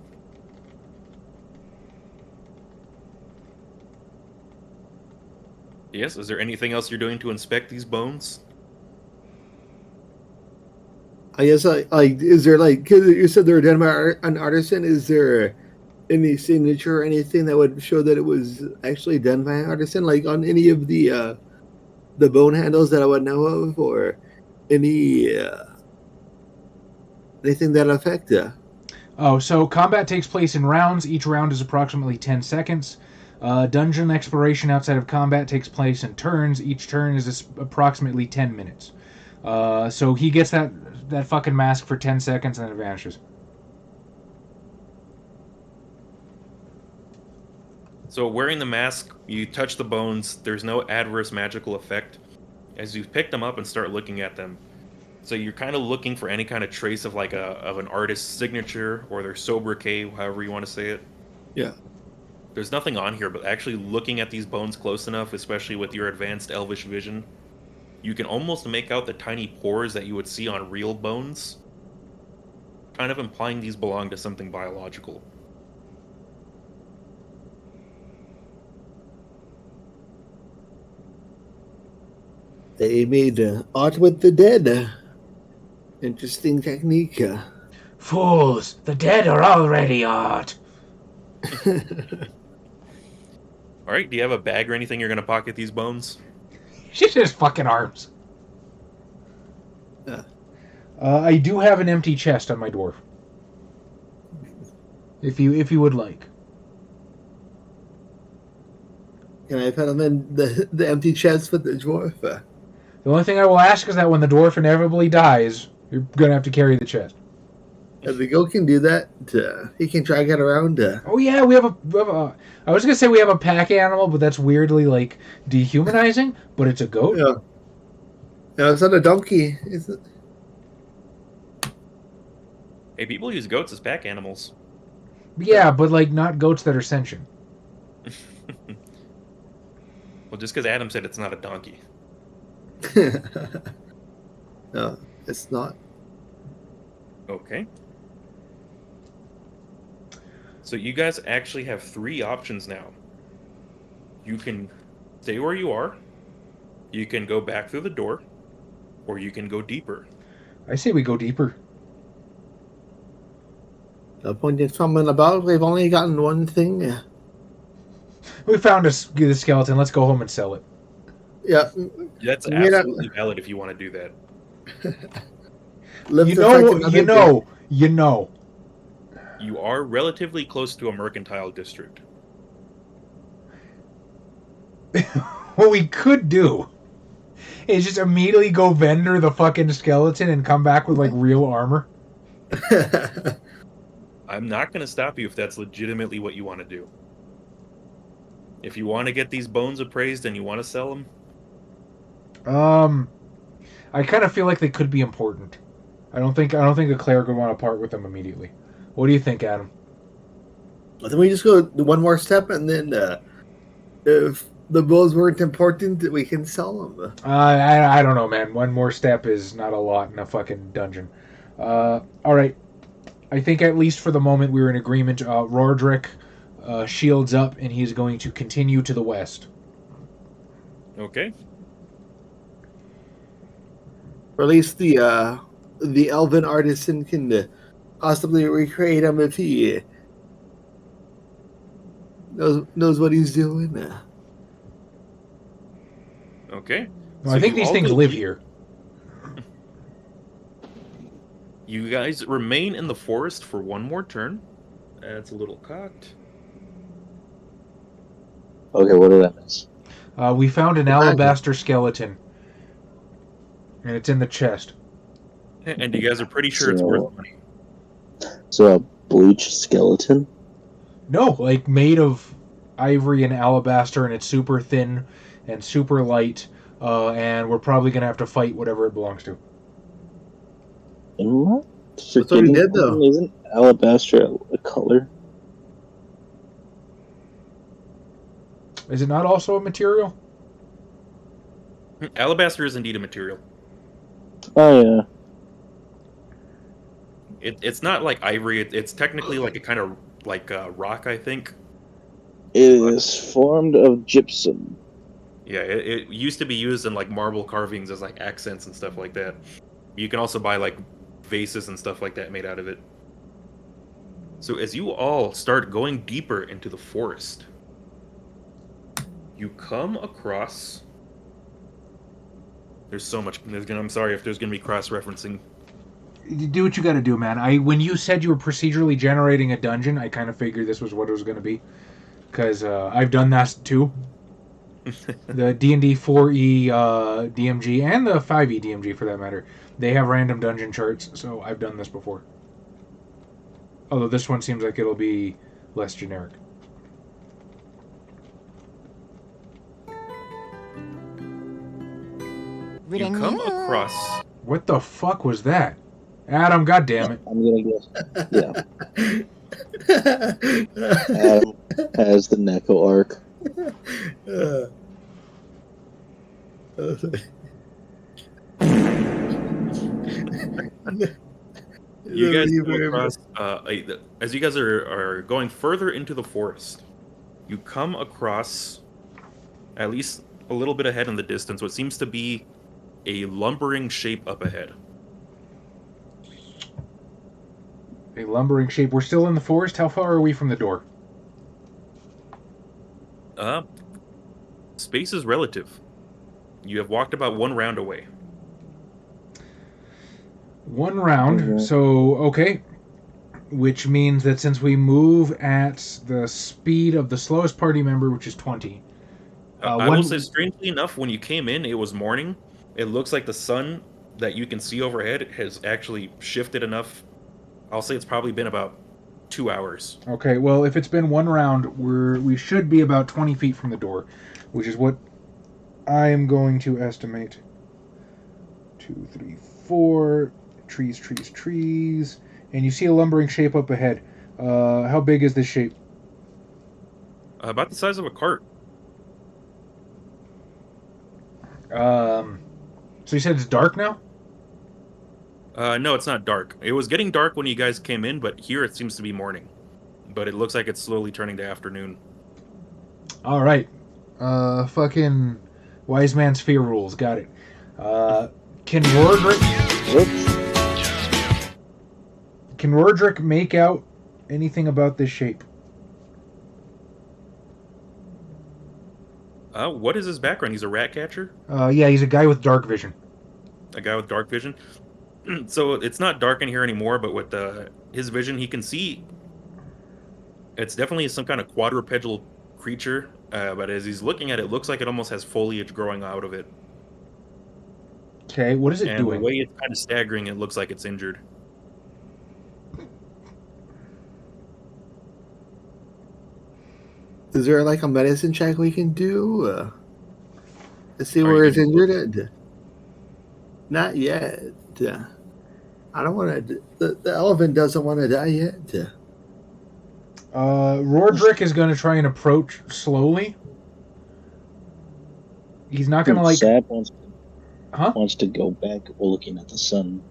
Yes, is there anything else you're doing to inspect these bones? I guess, is there, because you said they were done by an artisan, is there any signature or anything that would show that it was actually done by an artisan, like on any of the bone handles that I would know of, or anything that affect it? Oh, so combat takes place in rounds. Each round is approximately 10 seconds. Dungeon exploration outside of combat takes place in turns. Each turn is approximately 10 minutes. So he gets that fucking mask for 10 seconds and then it vanishes. So wearing the mask, you touch the bones. There's no adverse magical effect as you pick them up and start looking at them. So you're kind of looking for any kind of trace of an artist's signature or their sobriquet, however you want to say it. Yeah. There's nothing on here, but actually looking at these bones close enough, especially with your advanced elvish vision, you can almost make out the tiny pores that you would see on real bones, kind of implying these belong to something biological. They made art with the dead. Interesting technique. Fools! The dead are already art! All right. Do you have a bag or anything you're gonna pocket these bones? She's just fucking arms. Yeah. I do have an empty chest on my dwarf. If you would like. Can I put them in the empty chest with the dwarf? The only thing I will ask is that when the dwarf inevitably dies, you're gonna have to carry the chest. The goat can do that. He can drag it around. Oh yeah, we have a. I was gonna say we have a pack animal, but that's weirdly like dehumanizing. But it's a goat. Yeah. No, it's not a donkey. Is it? Hey, people use goats as pack animals. Yeah, but like not goats that are sentient. Well, just because Adam said it's not a donkey. No, it's not. Okay. So you guys actually have 3 options now. You can stay where you are, you can go back through the door, or you can go deeper. I say we go deeper. No point in something about. We've only gotten one thing. We found the skeleton. Let's go home and sell it. Yeah. That's absolutely valid if you want to do that. You know. You are relatively close to a mercantile district. What we could do is just immediately go vendor the fucking skeleton and come back with like real armor. I'm not going to stop you if that's legitimately what you want to do. If you want to get these bones appraised and you want to sell them, I kind of feel like they could be important. I don't think the cleric would want to part with them immediately. What do you think, Adam? Then we just go one more step, and then if the bones weren't important, we can sell them. I don't know, man. One more step is not a lot in a fucking dungeon. All right. I think at least for the moment we're in agreement. Roderick shields up, and he's going to continue to the west. okay. Or at least the elven artisan can possibly recreate him if he knows what he's doing. Okay. Well, I think these things live here. You guys remain in the forest for one more turn. That's a little cocked. Okay, what did I miss? We found an alabaster skeleton, and it's in the chest. And you guys are pretty sure it's worth money. So a bleached skeleton? No, like made of ivory and alabaster, and it's super thin and super light, and we're probably going to have to fight whatever it belongs to. What? That's what we did, though. Isn't alabaster a color? Is it not also a material? Alabaster is indeed a material. Oh, yeah. It's not like ivory. It's technically like a kind of like rock, I think. It is formed of gypsum. Yeah, it used to be used in like marble carvings as like accents and stuff like that. You can also buy like vases and stuff like that made out of it. So as you all start going deeper into the forest, you come across... There's so much... I'm sorry if there's going to be cross-referencing. Do what you got to do, man. When you said you were procedurally generating a dungeon, I kind of figured this was what it was going to be. Because I've done that too. The D&D 4E DMG and the 5E DMG, for that matter, they have random dungeon charts, so I've done this before. Although this one seems like it'll be less generic. You come across... What the fuck was that? Adam, goddammit. I'm gonna guess. Yeah. Adam has the Neko arc. You guys come across, as you guys are going further into the forest, you come across, at least a little bit ahead in the distance, what seems to be a lumbering shape up ahead. A lumbering shape. We're still in the forest? How far are we from the door? Space is relative. You have walked about 1 round away. 1 round. So, okay. Which means that since we move at the speed of the slowest party member, which is 20. I will say, strangely enough, when you came in, it was morning. It looks like the sun that you can see overhead has actually shifted enough. I'll say it's probably been about 2 hours. Okay, well, if it's been 1 round, we should be about 20 feet from the door, which is what I am going to estimate. 2, 3, 4. Trees. And you see a lumbering shape up ahead. How big is this shape? About the size of a cart. So you said it's dark now? No, it's not dark. It was getting dark when you guys came in, but here it seems to be morning. But it looks like it's slowly turning to afternoon. All right. Fucking wise man's fear rules. Got it. Can Roderick make out anything about this shape? What is his background? He's a rat catcher? Yeah, he's a guy with dark vision. A guy with dark vision? So it's not dark in here anymore, but with his vision, he can see. It's definitely some kind of quadrupedal creature, but as he's looking at it, it looks like it almost has foliage growing out of it. Okay, what is it doing? And the way it's kind of staggering, it looks like it's injured. Is there like a medicine check we can do to see where it's injured? Not yet. I don't want to. The elephant doesn't want to die yet. Roderick is going to try and approach slowly. He's not going to like. Sap wants to go back looking at the sun.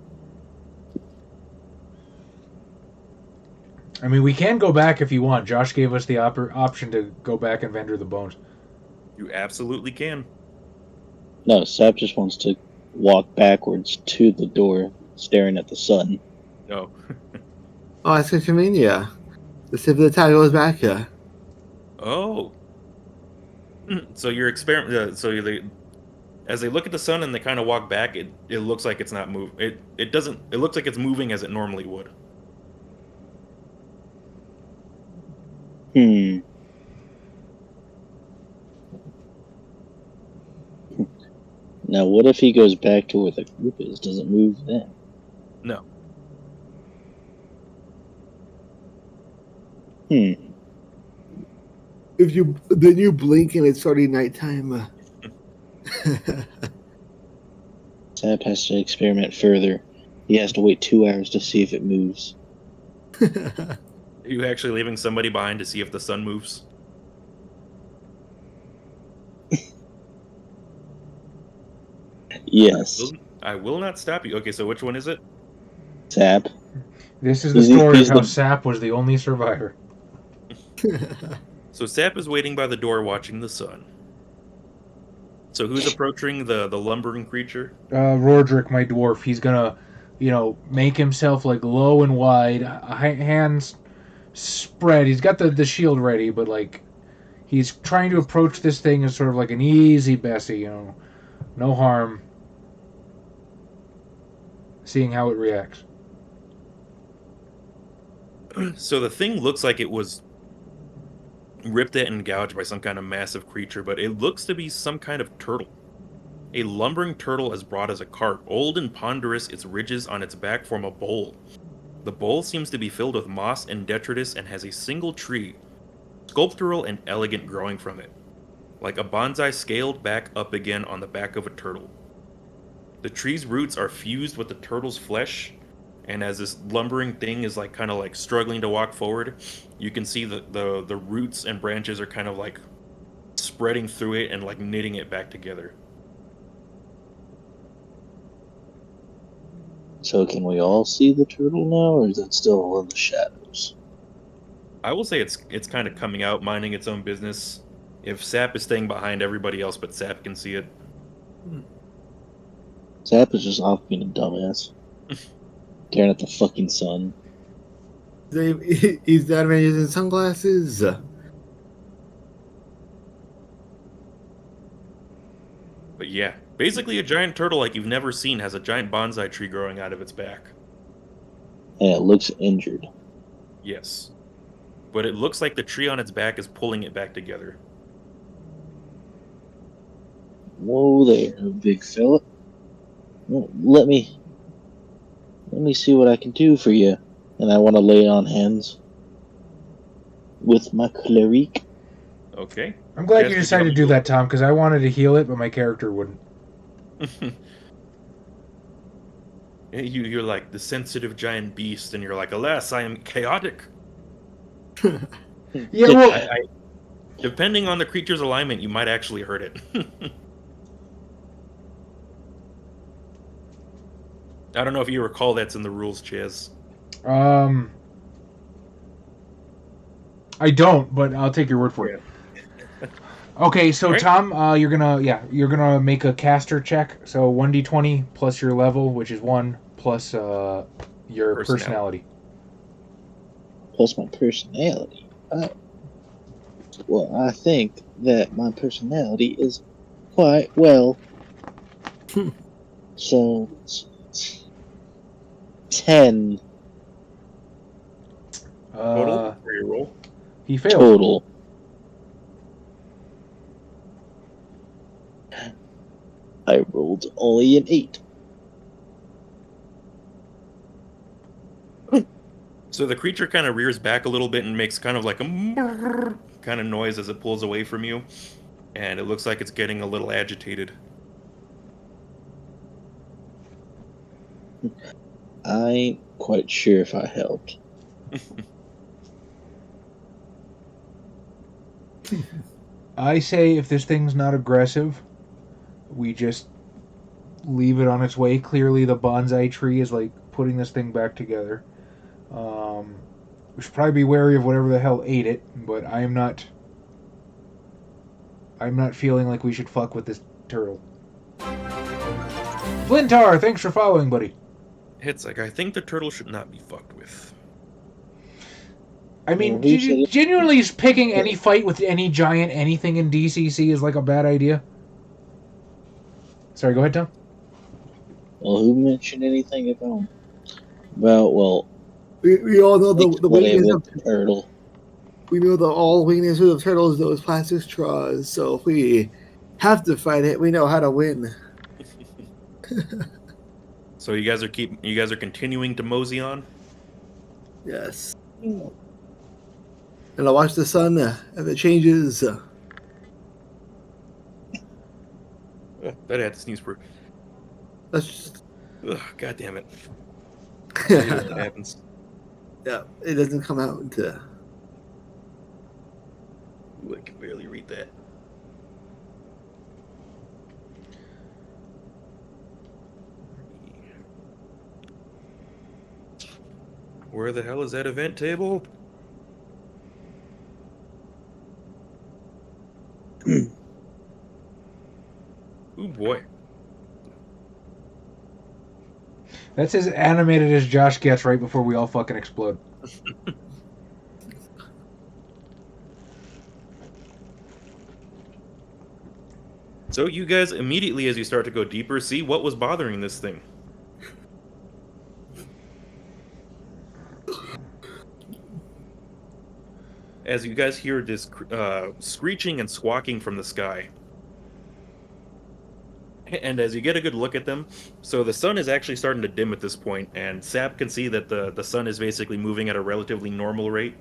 I mean, we can go back if you want. Josh gave us the option to go back and vendor the bones. You absolutely can. No, Sap just wants to walk backwards to the door, staring at the sun. No. Oh, that's what you mean, yeah. Let's see if the time goes back, yeah. Oh. So your experiment. As they look at the sun and they kind of walk back, it looks like it's not moving. It doesn't. It looks like it's moving as it normally would. Now, what if he goes back to where the group is? Does it move then? No. If you blink and it's already nighttime. Sap has to experiment further. He has to wait 2 hours to see if it moves. Are you actually leaving somebody behind to see if the sun moves? Yes. I will not stop you. Okay, so which one is it? Sap. This is the story of how Sap was the only survivor. So Sap is waiting by the door watching the sun. So who's approaching the lumbering creature? Roderick, my dwarf. He's gonna, make himself like low and wide, hands spread. He's got the shield ready, but like he's trying to approach this thing as sort of like an easy Bessie, no harm. Seeing how it reacts. So the thing looks like it was ripped at and gouged by some kind of massive creature, but it looks to be some kind of turtle. A lumbering turtle as broad as a cart, old and ponderous, its ridges on its back form a bowl. The bowl seems to be filled with moss and detritus and has a single tree, sculptural and elegant, growing from it, like a bonsai scaled back up again on the back of a turtle. The tree's roots are fused with the turtle's flesh, and as this lumbering thing is kind of struggling to walk forward, you can see the roots and branches are kind of spreading through it and knitting it back together. So can we all see the turtle now, or is it still in the shadows? I will say it's kind of coming out, minding its own business. If Sap is staying behind everybody else, but Sap can see it. Sap is just off being a dumbass. Staring at the fucking sun. He's that man using sunglasses. Yeah. Basically, a giant turtle like you've never seen has a giant bonsai tree growing out of its back. And it looks injured. Yes. But it looks like the tree on its back is pulling it back together. Whoa there, big fella. Well, let me see what I can do for you. And I want to lay on hands with my cleric. Okay. I'm glad you decided to do that, Tom, because I wanted to heal it, but my character wouldn't. You're like the sensitive giant beast, and you're like, alas, I am chaotic. Yeah, well, depending on the creature's alignment, you might actually hurt it. I don't know if you recall that's in the rules, Chaz. I don't, but I'll take your word for it. Okay, so right. Tom, you're gonna make a caster check. So 1d20 plus your level, which is 1, plus your personality. Plus my personality. Well, I think that my personality is quite well. So 10. Total for your roll? He failed. Total. I rolled only an 8. So the creature kind of rears back a little bit and makes kind of like a kind of noise as it pulls away from you. And it looks like it's getting a little agitated. I ain't quite sure if I helped. I say if this thing's not aggressive, we just leave it on its way. Clearly the bonsai tree is like putting this thing back together. We should probably be wary of whatever the hell ate it, but I'm not feeling like we should fuck with this turtle. Flintar, thanks for following, buddy. It's like, I think the turtle should not be fucked with. I mean, genuinely picking any fight with any giant anything in DCC is like a bad idea. Sorry, go ahead, Tom. Well, who mentioned anything about well, we all know the weakness of the turtle. We know all weaknesses of turtles, those plastic straws. So if we have to fight it, we know how to win. So you guys are continuing to mosey on? Yes. And I'll watch the sun if it changes. That had to sneeze for. That's just... Ugh, God damn it. That happens. Yeah, it doesn't come out until... Ooh, I can barely read that. Where the hell is that event table? Ooh, boy. That's as animated as Josh gets right before we all fucking explode. So you guys immediately, as you start to go deeper, see what was bothering this thing. As you guys hear this screeching and squawking from the sky. And as you get a good look at them, so the sun is actually starting to dim at this point, and Sap can see that the sun is basically moving at a relatively normal rate.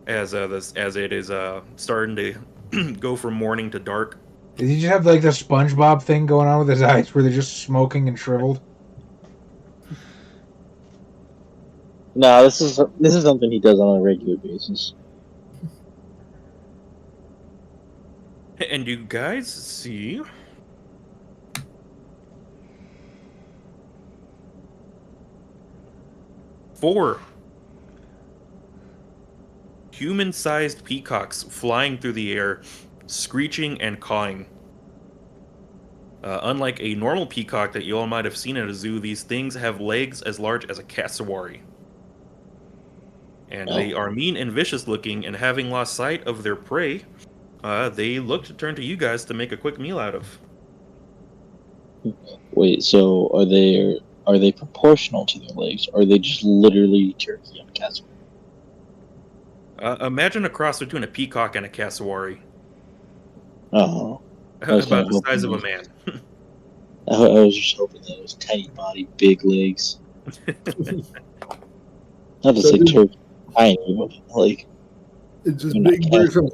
As it is starting to go from morning to dark. Did he just have like the SpongeBob thing going on with his eyes where they're just smoking and shriveled? No, this is something he does on a regular basis. And you guys see 4 human-sized peacocks flying through the air, screeching and cawing. Unlike a normal peacock that you all might have seen at a zoo, these things have legs as large as a cassowary. And they are mean and vicious looking, and having lost sight of their prey, They look to turn to you guys to make a quick meal out of. Wait, so are they proportional to their legs, or are they just literally turkey on a casserole? Imagine a cross between a peacock and a cassowary. Oh, About the size of a man. I was just hoping that it was tiny body, big legs. Not to say turkey tiny, but like it's just big bird from.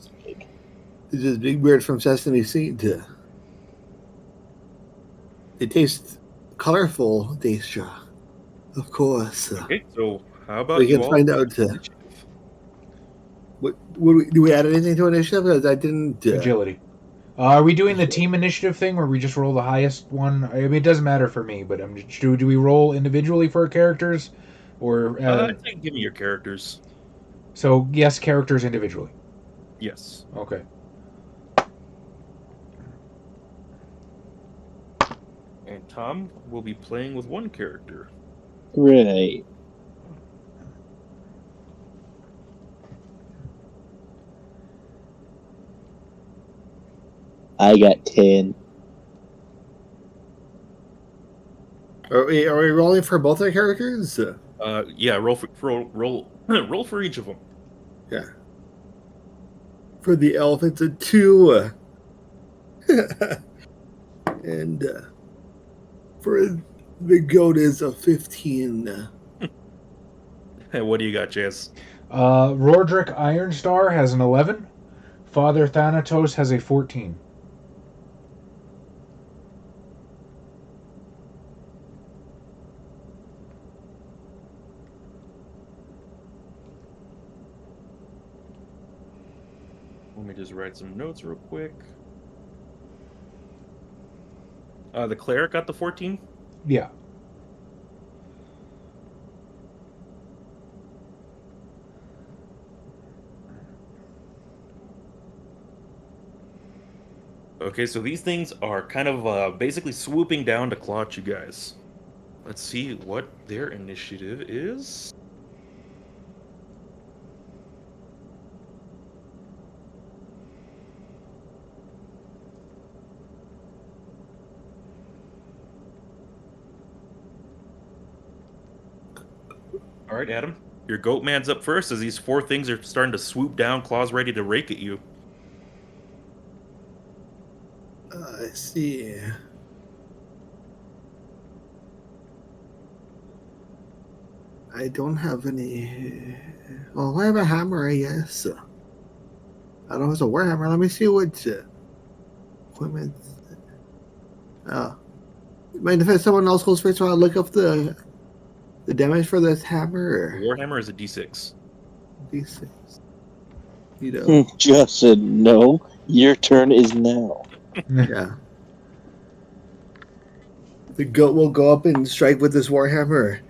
It's just Big Bird from Sesame Street. It tastes colorful, Daisha. Of course. Okay, so how about we can find out? Do we add anything to initiative? Because I didn't. Agility. Are we doing the team initiative thing where we just roll the highest one? I mean, it doesn't matter for me, but do we roll individually for our characters, or? I think give me your characters. So yes, characters individually. Yes. Okay. And Tom will be playing with one character. Right. I got 10. Are we rolling for both our characters? Yeah, roll for each of them. Yeah. For the elf, it's a 2. And for the goat is a 15. What do you got, Chaz? Roderick Ironstar has an 11. Father Thanatos has a 14. Let me just write some notes real quick. The cleric got the 14? Yeah. Okay, so these things are kind of basically swooping down to clot you guys. Let's see what their initiative is. All right, Adam. Your goat man's up first as these 4 things are starting to swoop down, claws ready to rake at you. I see. I don't have any. Well, I have a hammer, I guess. I don't know if it's a warhammer. Let me see what equipment. Mind if someone else goes first? So I'll look up the damage for this hammer. The warhammer is a d6. D6. You know. Just said no. Your turn is now. Yeah. The goat will go up and strike with this warhammer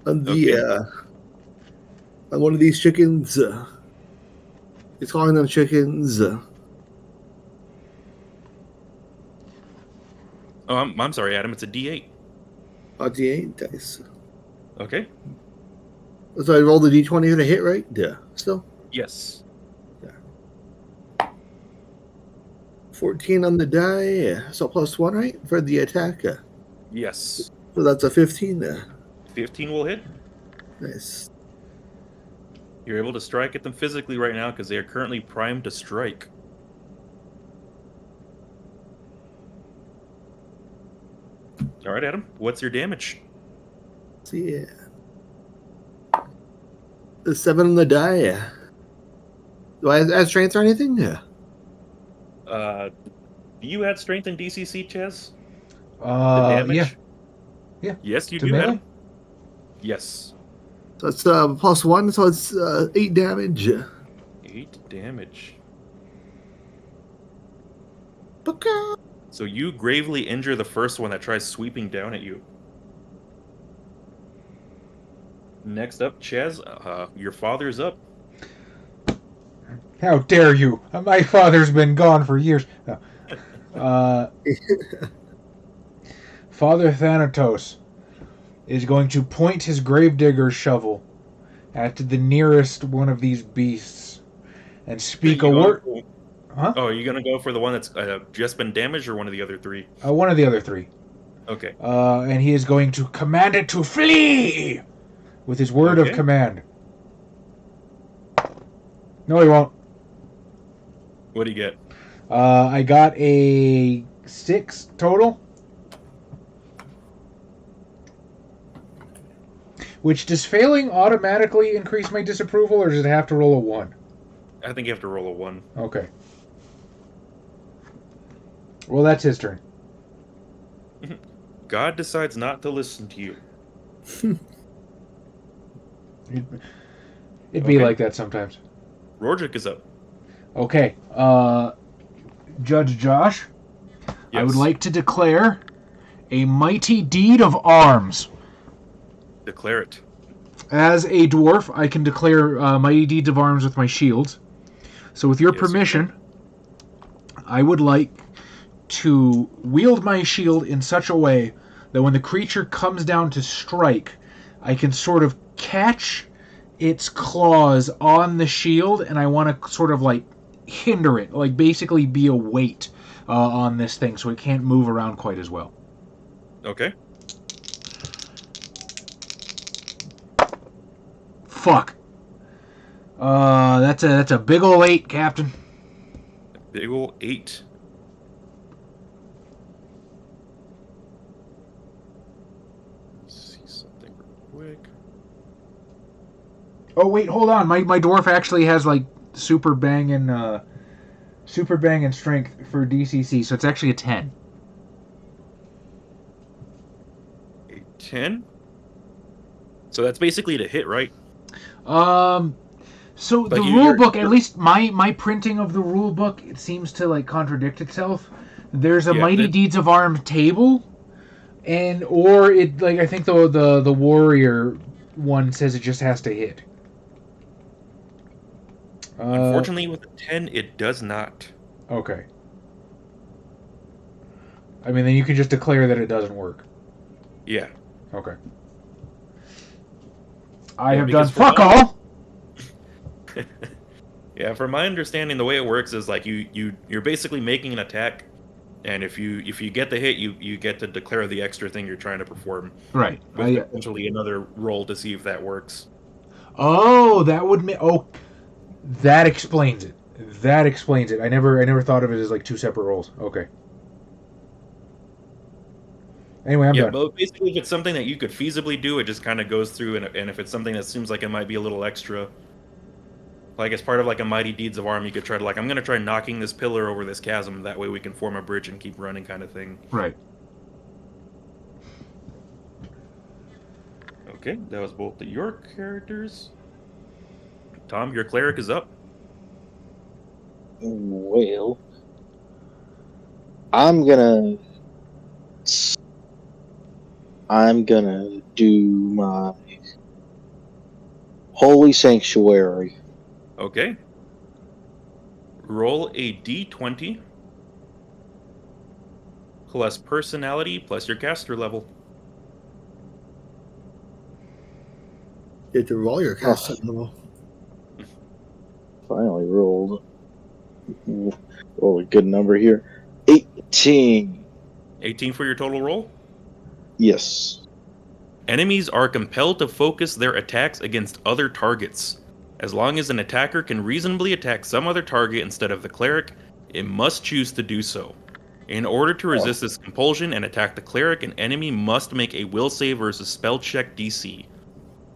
on the on one of these chickens. He's calling them chickens. Oh, I'm sorry, Adam. It's a d8. D8 dice. Okay. So I rolled the d20 to hit, right? Yeah. Still. Yes. 14 on the die, so +1, right, for the attack. Yes. So that's a 15. 15 will hit. Nice. You're able to strike at them physically right now because they are currently primed to strike. All right, Adam. What's your damage? See, the 7 on the die. Do I add strength or anything? Yeah. Do you add strength in DCC, Chaz? Yeah. Yes, you To do, melee? Adam. Yes. So it's +1, so it's 8 damage. 8 damage. Baka! So you gravely injure the first one that tries sweeping down at you. Next up, Chaz, your father's up. How dare you? My father's been gone for years. Father Thanatos is going to point his gravedigger's shovel at the nearest one of these beasts and speak a word. Huh? Oh, are you gonna go for the one that's just been damaged, or one of the other three? One of the other three. Okay. And he is going to command it to flee with his word of command. No, he won't. What do you get? I got a 6 total. Which, does failing automatically increase my disapproval, or does it have to roll a 1? I think you have to roll a 1. Okay. Well, that's his turn. God decides not to listen to you. It'd be like that sometimes. Rorgic is up. Okay. Judge Josh, Yes. I would like to declare a mighty deed of arms. Declare it. As a dwarf, I can declare mighty deeds of arms with my shields. So with your permission, I would like to wield my shield in such a way that when the creature comes down to strike, I can sort of catch its claws on the shield, and I want to sort of like hinder it, like basically be a weight on this thing so it can't move around quite as well. Okay. Fuck. That's a big ol' 8, Captain. Big ol' 8. Let's see something real quick. Oh wait, hold on. My dwarf actually has like super bang and strength for DCC, so it's actually a 10. A 10? So that's basically to hit, right? So But the rule book, at least my printing of the rule book, it seems to like contradict itself. There's a Mighty Deeds of Arms table, or it like I think the warrior one says it just has to hit. Unfortunately, with a 10, it does not. Okay. I mean, then you can just declare that it doesn't work. Yeah. Okay. I have done fuck all. Yeah, from my understanding, the way it works is like you're basically making an attack, and if you get the hit, you get to declare the extra thing you're trying to perform. Right. With potentially another roll to see if that works. Oh, that would that explains it. That explains it. I never thought of it as like two separate rolls. Okay. Anyway, I'm done. But basically, if it's something that you could feasibly do, it just kind of goes through, and if it's something that seems like it might be a little extra, like as part of like a Mighty Deeds of Arm, you could try to like, I'm gonna try knocking this pillar over this chasm. That way, we can form a bridge and keep running, kind of thing. Right. Okay, that was both of your characters. Tom, your cleric is up. Well, I'm gonna do my Holy Sanctuary. Okay. Roll a d20 plus personality plus your caster level. You have to roll your caster level. Finally rolled. Roll a good number here. 18. 18 for your total roll? Yes. Enemies are compelled to focus their attacks against other targets. As long as an attacker can reasonably attack some other target instead of the cleric, it must choose to do so. In order to resist this compulsion and attack the cleric, an enemy must make a will save versus spell check DC.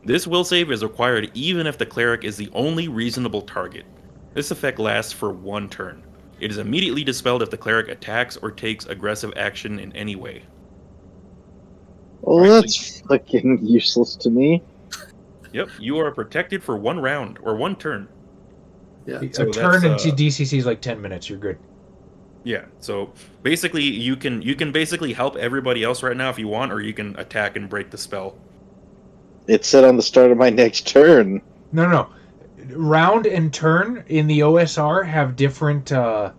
This will save is required even if the cleric is the only reasonable target. This effect lasts for 1 turn. It is immediately dispelled if the cleric attacks or takes aggressive action in any way. Well, that's fucking useless to me. Yep, you are protected for 1 round, or 1 turn. Yeah. So a turn into DCC is like 10 minutes, you're good. Yeah, so basically you can basically help everybody else right now if you want, or you can attack and break the spell. It said on the start of my next turn. No. Round and turn in the OSR have different they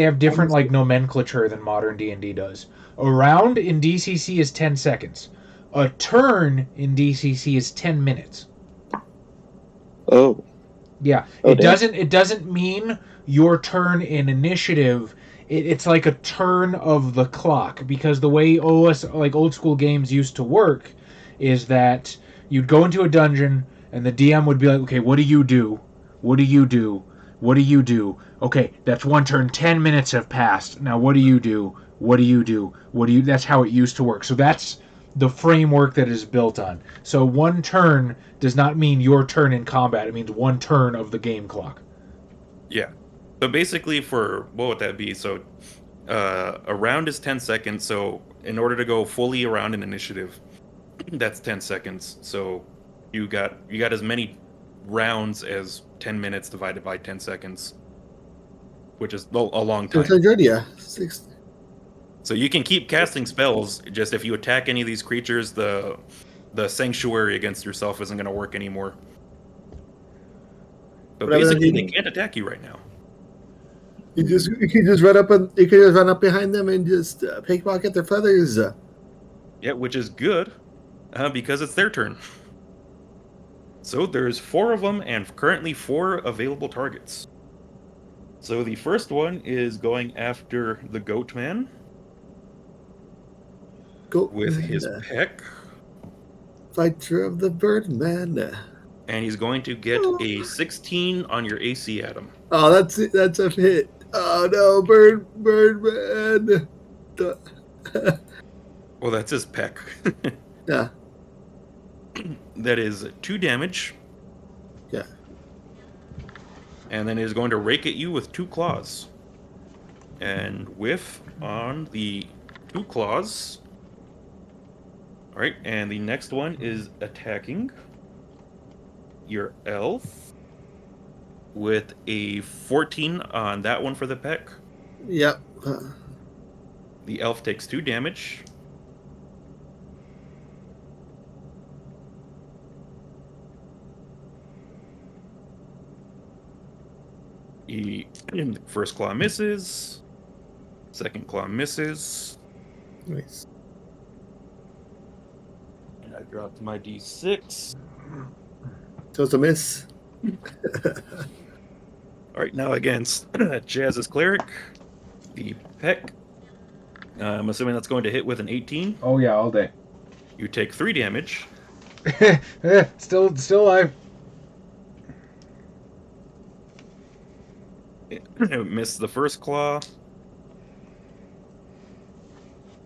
have different like nomenclature than modern D&D does. A round in DCC is 10 seconds. A turn in DCC is 10 minutes. Oh. Yeah, it doesn't mean your turn in initiative. It's like a turn of the clock, because the way like old school games used to work is that you'd go into a dungeon and the DM would be like, okay, what do you do? What do you do? What do you do? Okay, that's one turn. 10 minutes have passed. Now what do you do? What do you do? What do you? That's how it used to work. So that's the framework that is built on. So one turn does not mean your turn in combat. It means one turn of the game clock. Yeah. So basically, what would that be? So a round is 10 seconds. So in order to go fully around an initiative, that's 10 seconds. So you got as many rounds as 10 minutes divided by 10 seconds, which is a long time. 600, yeah. 6. So you can keep casting spells. Just if you attack any of these creatures, the sanctuary against yourself isn't going to work anymore. But basically, they can't attack you right now. You can just run up behind them and just pickpocket their feathers. Yeah, which is good because it's their turn. So there's 4 of them and currently 4 available targets. So the first one is going after the Goat Man with his peck. Fighter of the Birdman. And he's going to get a 16 on your AC, Adam. Oh, that's a hit. Oh no, Birdman. Well, that's his peck. Yeah. That is 2 damage. Yeah. And then he's going to rake at you with 2 claws. And whiff on the 2 claws. Alright, and the next one is attacking your elf with a 14 on that one for the peck. Yep. The elf takes 2 damage. The first claw misses. Second claw misses. Nice. And I dropped my d6. So it's a miss. Alright, now against Jazz's Cleric. The peck. I'm assuming that's going to hit with an 18. Oh yeah, all day. You take 3 damage. Still alive. Miss the first claw.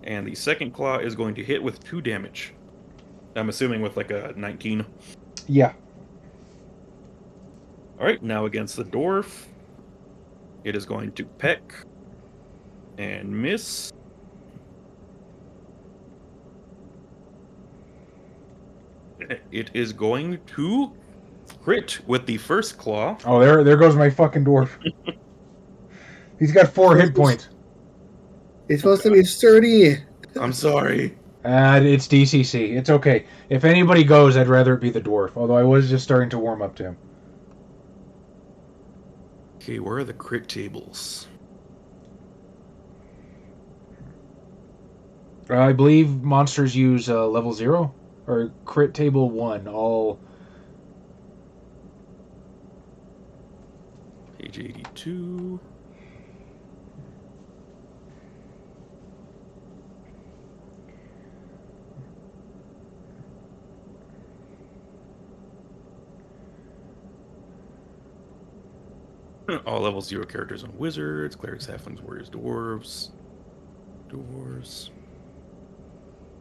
And the second claw is going to hit with 2 damage. I'm assuming with like a 19. Yeah. Alright, now against the dwarf. It is going to peck. And miss. It is going to crit with the first claw. Oh, there goes my fucking dwarf. He's got 4 hit points. He's supposed to be sturdy. I'm sorry. It's DCC. It's okay. If anybody goes, I'd rather it be the dwarf. Although I was just starting to warm up to him. Okay, where are the crit tables? I believe monsters use level 0 or crit table 1. All. Page 82. All level 0 characters on wizards, clerics, halflings, warriors, dwarves.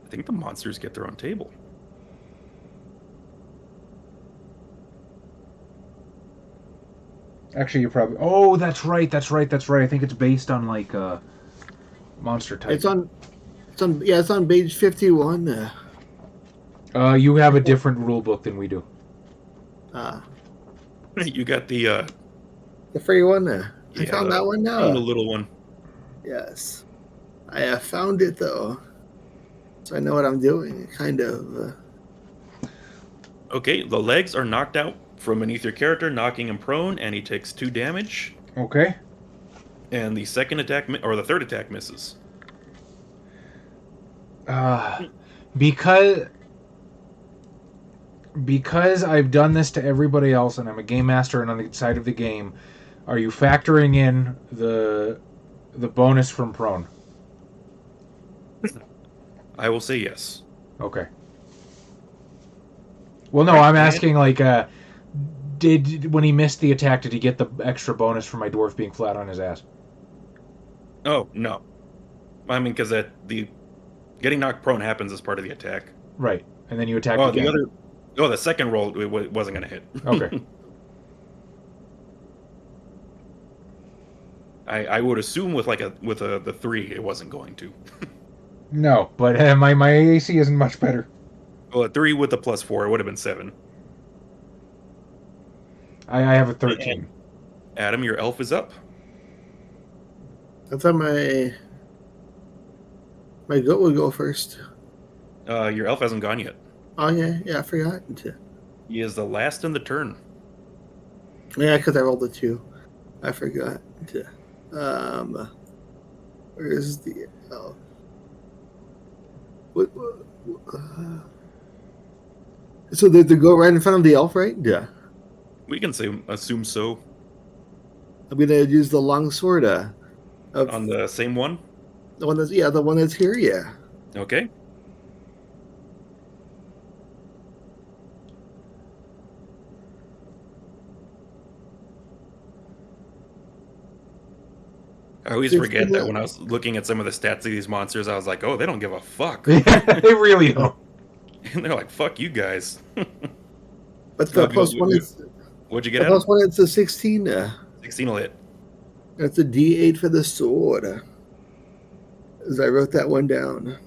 I think the monsters get their own table. Actually, you're probably. Oh, that's right. I think it's based on like monster type. It's on page 51. You have a different rule book than we do. You got the free one. I found that one now. The little one. Yes, I have found it though, so I know what I'm doing. Kind of. Okay, the legs are knocked out from beneath your character, knocking him prone, and he takes 2 damage. Okay. And the second attack, or the third attack, misses. because I've done this to everybody else and I'm a game master and on the side of the game, are you factoring in the bonus from prone? I will say yes. Okay. Well, no, I'm asking, like, when he missed the attack, did he get the extra bonus for my dwarf being flat on his ass? Oh, no. I mean, because getting knocked prone happens as part of the attack. Right. And then you attack again. The second roll it wasn't going to hit. Okay. I would assume with the 3 it wasn't going to. No, but my AC isn't much better. Well, a 3 with a +4 it would have been 7. I have a 13. And Adam, your elf is up. I thought my goat would go first. Your elf hasn't gone yet. Oh yeah, I forgot. He is the last in the turn. Yeah, because I rolled a 2. I forgot. Where's the elf? So the goat right in front of the elf, right? Yeah. We can assume so. I'm gonna use the longsword. On the same one. The one that's here. Yeah. Okay. I always forget that when I was looking at some of the stats of these monsters, I was like, oh, they don't give a fuck. They really don't. And they're like, fuck you guys. But the +1 is... What'd you get at? +1, it's a 16. 16 will hit. That's a D8 for the sword. As I wrote that one down.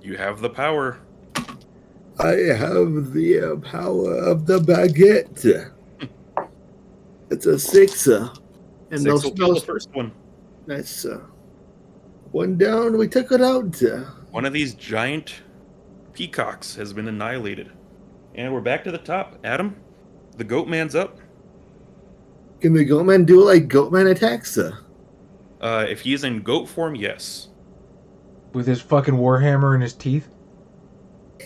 You have the power. I have the power of the baguette. It's a 6. And 6 will kill the first one. Nice. One down, we took it out. One of these giant peacocks has been annihilated. And we're back to the top. Adam, the goat man's up. Can the goat man do like goat man attacks? If he's in goat form, yes. With his fucking warhammer in his teeth?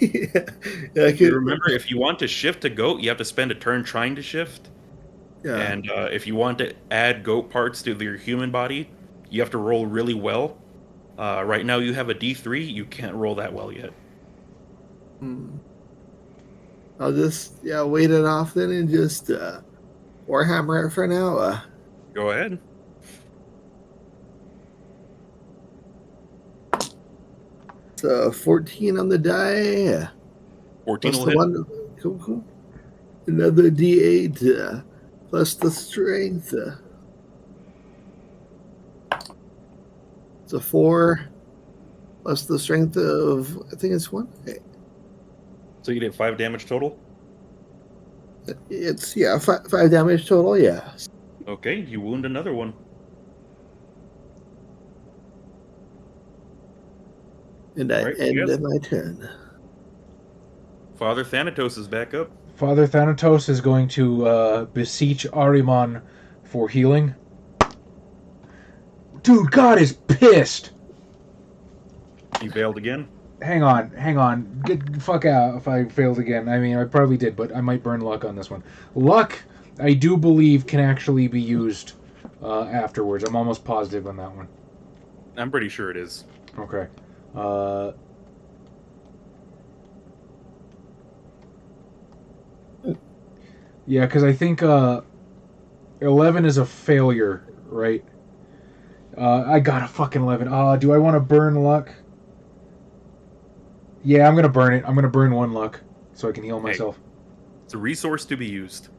Yeah, remember, if you want to shift to goat, you have to spend a turn trying to shift. Yeah. And if you want to add goat parts to your human body, you have to roll really well. Right now you have a D3. You can't roll that well yet. I'll just wait it off then and just warhammer it for now. Go ahead. So 14 on the die. 14 plus will the hit. one. Cool. Another D8 plus the strength. It's a 4 plus the strength of, I think it's 1. Okay. So you did 5 damage total? It's 5 damage total. Yeah. Okay, you wound another one. And I ended my turn. Father Thanatos is back up. Father Thanatos is going to beseech Ahriman for healing. Dude, God is pissed! He failed again? Hang on. Get the fuck out if I failed again. I mean, I probably did, but I might burn luck on this one. Luck, I do believe, can actually be used afterwards. I'm almost positive on that one. I'm pretty sure it is. Okay. Yeah, because I think 11 is a failure, right? I got a fucking 11. Do I want to burn luck? Yeah, I'm going to burn it. I'm going to burn 1 luck so I can heal myself. It's a resource to be used.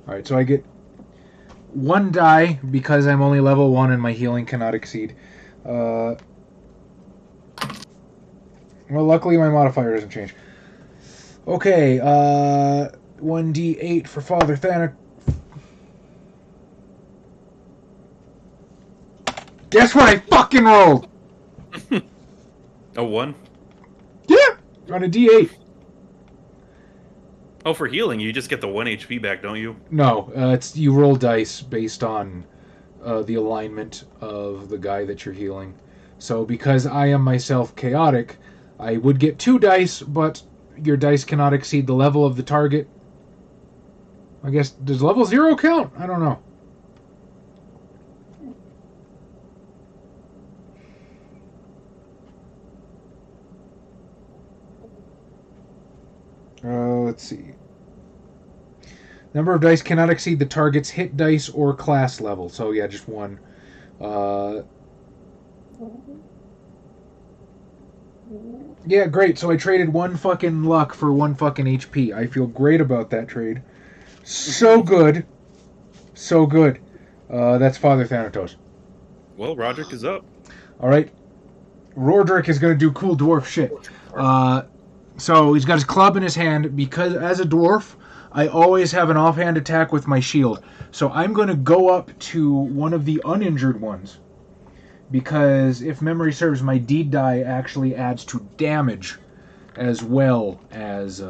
Alright, so I get 1 die because I'm only level 1 and my healing cannot exceed. Well, luckily my modifier doesn't change. Okay, 1d8 for Father Thanatos. Guess what I fucking rolled? A 1? Yeah, on a d8. Oh, for healing, you just get the 1 HP back, don't you? No, it's you roll dice based on the alignment of the guy that you're healing. So because I am myself chaotic, I would get 2 dice, but your dice cannot exceed the level of the target. I guess, does level 0 count? I don't know. Let's see. Number of dice cannot exceed the target's hit dice or class level. So yeah, just one. Yeah, great. So I traded one fucking luck for one fucking HP. I feel great about that trade. So good. So good. That's Father Thanatos. Well, Roderick is up. Alright. Roderick is going to do cool dwarf shit. So he's got his club in his hand. Because as a dwarf, I always have an offhand attack with my shield. So I'm going to go up to one of the uninjured ones. Because if memory serves, my deed die actually adds to damage as well as...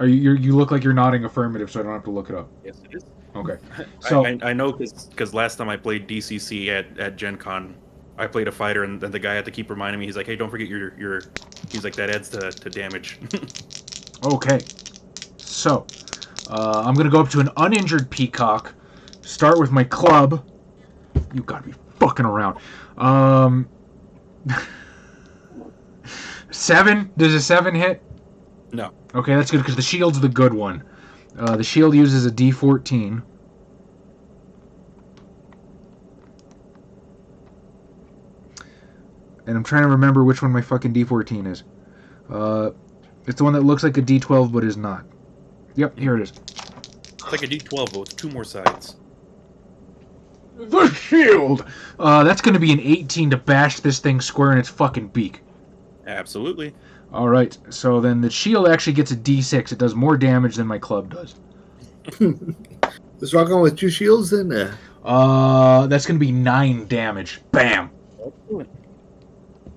You look like you're nodding affirmative, so I don't have to look it up. Yes, it is. Okay. So I know because last time I played DCC at Gen Con, I played a fighter, and then the guy had to keep reminding me. He's like, "Hey, don't forget your." He's like, "That adds to damage." Okay. So I'm gonna go up to an uninjured peacock. Start with my club. You gotta be fucking around. 7. Does a 7 hit? No. Okay, that's good because the shield's the good one. The shield uses a D14. And I'm trying to remember which one my fucking D14 is. It's the one that looks like a D12 but is not. Yep, here it is. It's like a D12 but with 2 more sides. The shield! That's going to be an 18 to bash this thing square in its fucking beak. Absolutely. Alright, so then the shield actually gets a D6. It does more damage than my club does. Let's rock on with 2 shields then? That's going to be 9 damage. Bam! Excellent.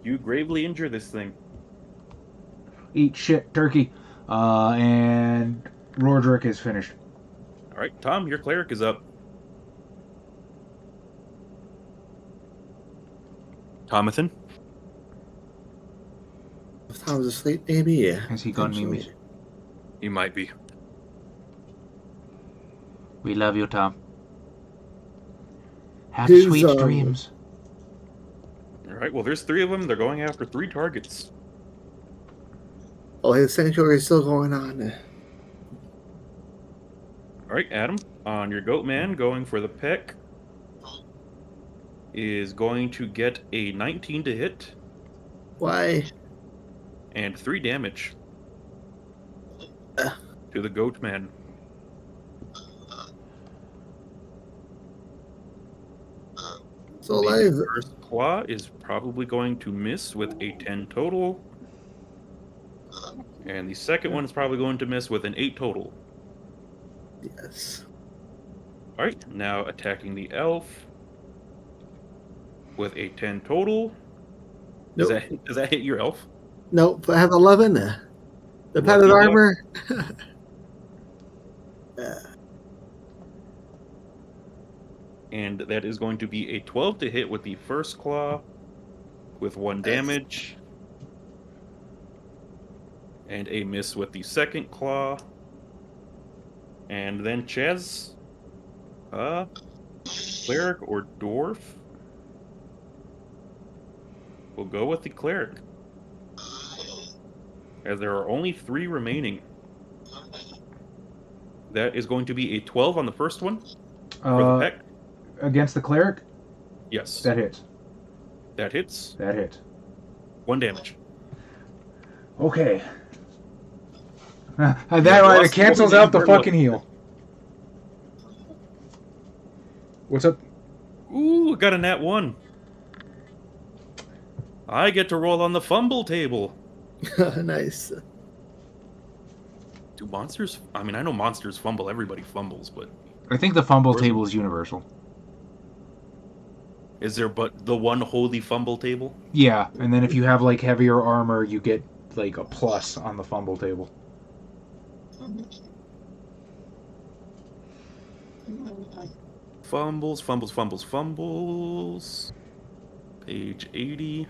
You gravely injure this thing. Eat shit, turkey. And Roderick is finished. Alright, Tom, your cleric is up. Tomathan? Tom's asleep, maybe? Yeah. Has he gone memes? He might be. We love you, Tom. Have His, sweet dreams. Alright, well, there's 3 of them. They're going after 3 targets. Oh, his sanctuary is still going on. Alright, Adam, on your goat man, going for the peck, is going to get a 19 to hit. Why? And 3 damage to the goat man. So The alive. first claw is probably going to miss with a 10 total. And the second one is probably going to miss with an 8 total. Yes. Alright, now attacking the elf with a 10 total. Nope. Does that hit your elf? Nope, I have 11. The padded Lucky armor. And that is going to be a 12 to hit with the first claw with 1 damage. And a miss with the second claw. And then Chaz, cleric or dwarf? We'll go with the cleric, as there are only 3 remaining. That is going to be a 12 on the first one for the peck. Against the cleric? Yes. That hits. That hits. That hits. 1 damage. Okay. That cancels out the fucking heal. What's up? Ooh, got a nat 1. I get to roll on the fumble table. Nice. Do monsters? I mean, I know monsters fumble. Everybody fumbles, but I think the fumble table is universal. is there but the one holy fumble table? Yeah, and then if you have like heavier armor, you get like a plus on the fumble table. Fumbles, fumbles, fumbles, fumbles. Page 80.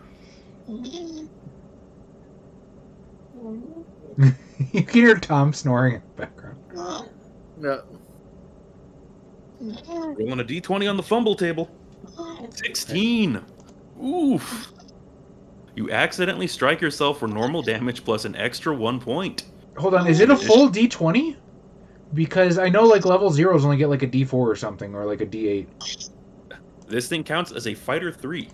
You can hear Tom snoring in the background. No. Rolling a d20 on the fumble table. 16. Oof. You accidentally strike yourself for normal damage plus an extra 1 point. Hold on, is it a full D20? Because I know like level 0s only get like a D4 or something, or like a D8. This thing counts as a fighter 3.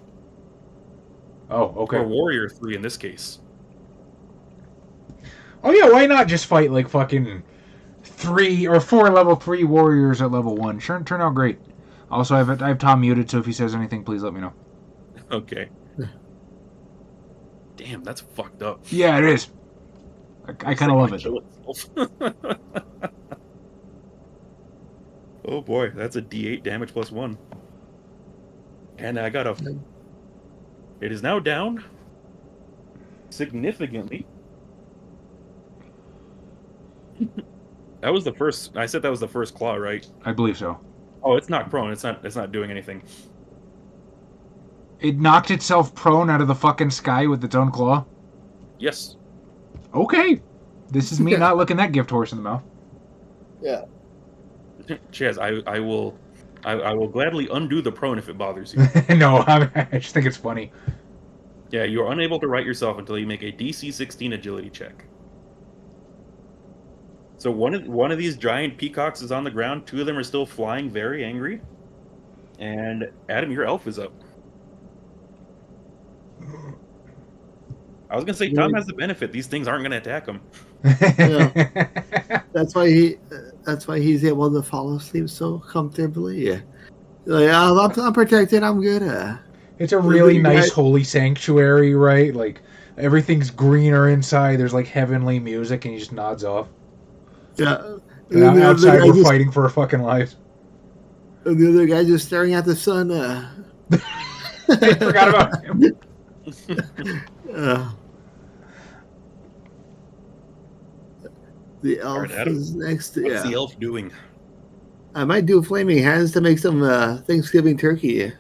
Oh, okay. Or warrior 3 in this case. Oh yeah, why not just fight like fucking 3 or 4 level 3 warriors at level 1? Sure, turn out great. Also, I have Tom muted, so if he says anything, please let me know. Okay. Damn, that's fucked up. Yeah, it is. I kind of love it. Oh boy, that's a D8 damage plus 1. And I got a... It is now down significantly. That was the first... I said that was the first claw, right? I believe so. Oh, it's not prone. It's not doing anything. It knocked itself prone out of the fucking sky with its own claw? Yes. Okay. This is me not looking that gift horse in the mouth. Yeah. Chaz, I will gladly undo the prone if it bothers you. No, I just think it's funny. Yeah, you are unable to right yourself until you make a DC 16 agility check. So one of these giant peacocks is on the ground. 2 of them are still flying, very angry. And Adam, your elf is up. I was gonna say Tom has the benefit. These things aren't gonna attack him. Yeah. That's why he's able to fall asleep so comfortably. Yeah. Like, I'm protected. I'm good. It's a really nice holy sanctuary, right? Like everything's greener inside. There's like heavenly music, and he just nods off. Yeah. And outside, we're fighting for our fucking lives. And the other guy just staring at the sun. I forgot about him. The elf is next. What's the elf doing? I might do flaming hands to make some Thanksgiving turkey,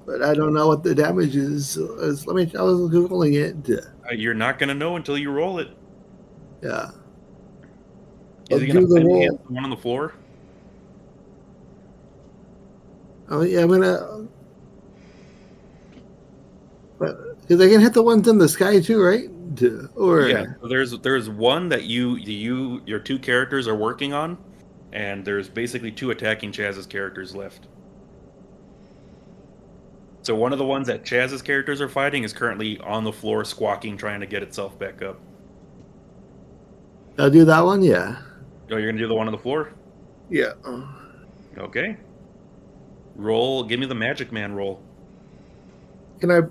but I don't know what the damage is. I was googling it. You're not gonna know until you roll it. Yeah. Is he gonna flame the one on the floor? Oh yeah, I'm gonna. Because I can hit the ones in the sky too, right? Or yeah, there's one that your 2 characters are working on, and there's basically 2 attacking Chaz's characters left. So one of the ones that Chaz's characters are fighting is currently on the floor squawking, trying to get itself back up. I'll do that one, yeah. Oh, you're gonna do the one on the floor? Yeah. Okay. Roll. Give me the Magic Man roll. Can I?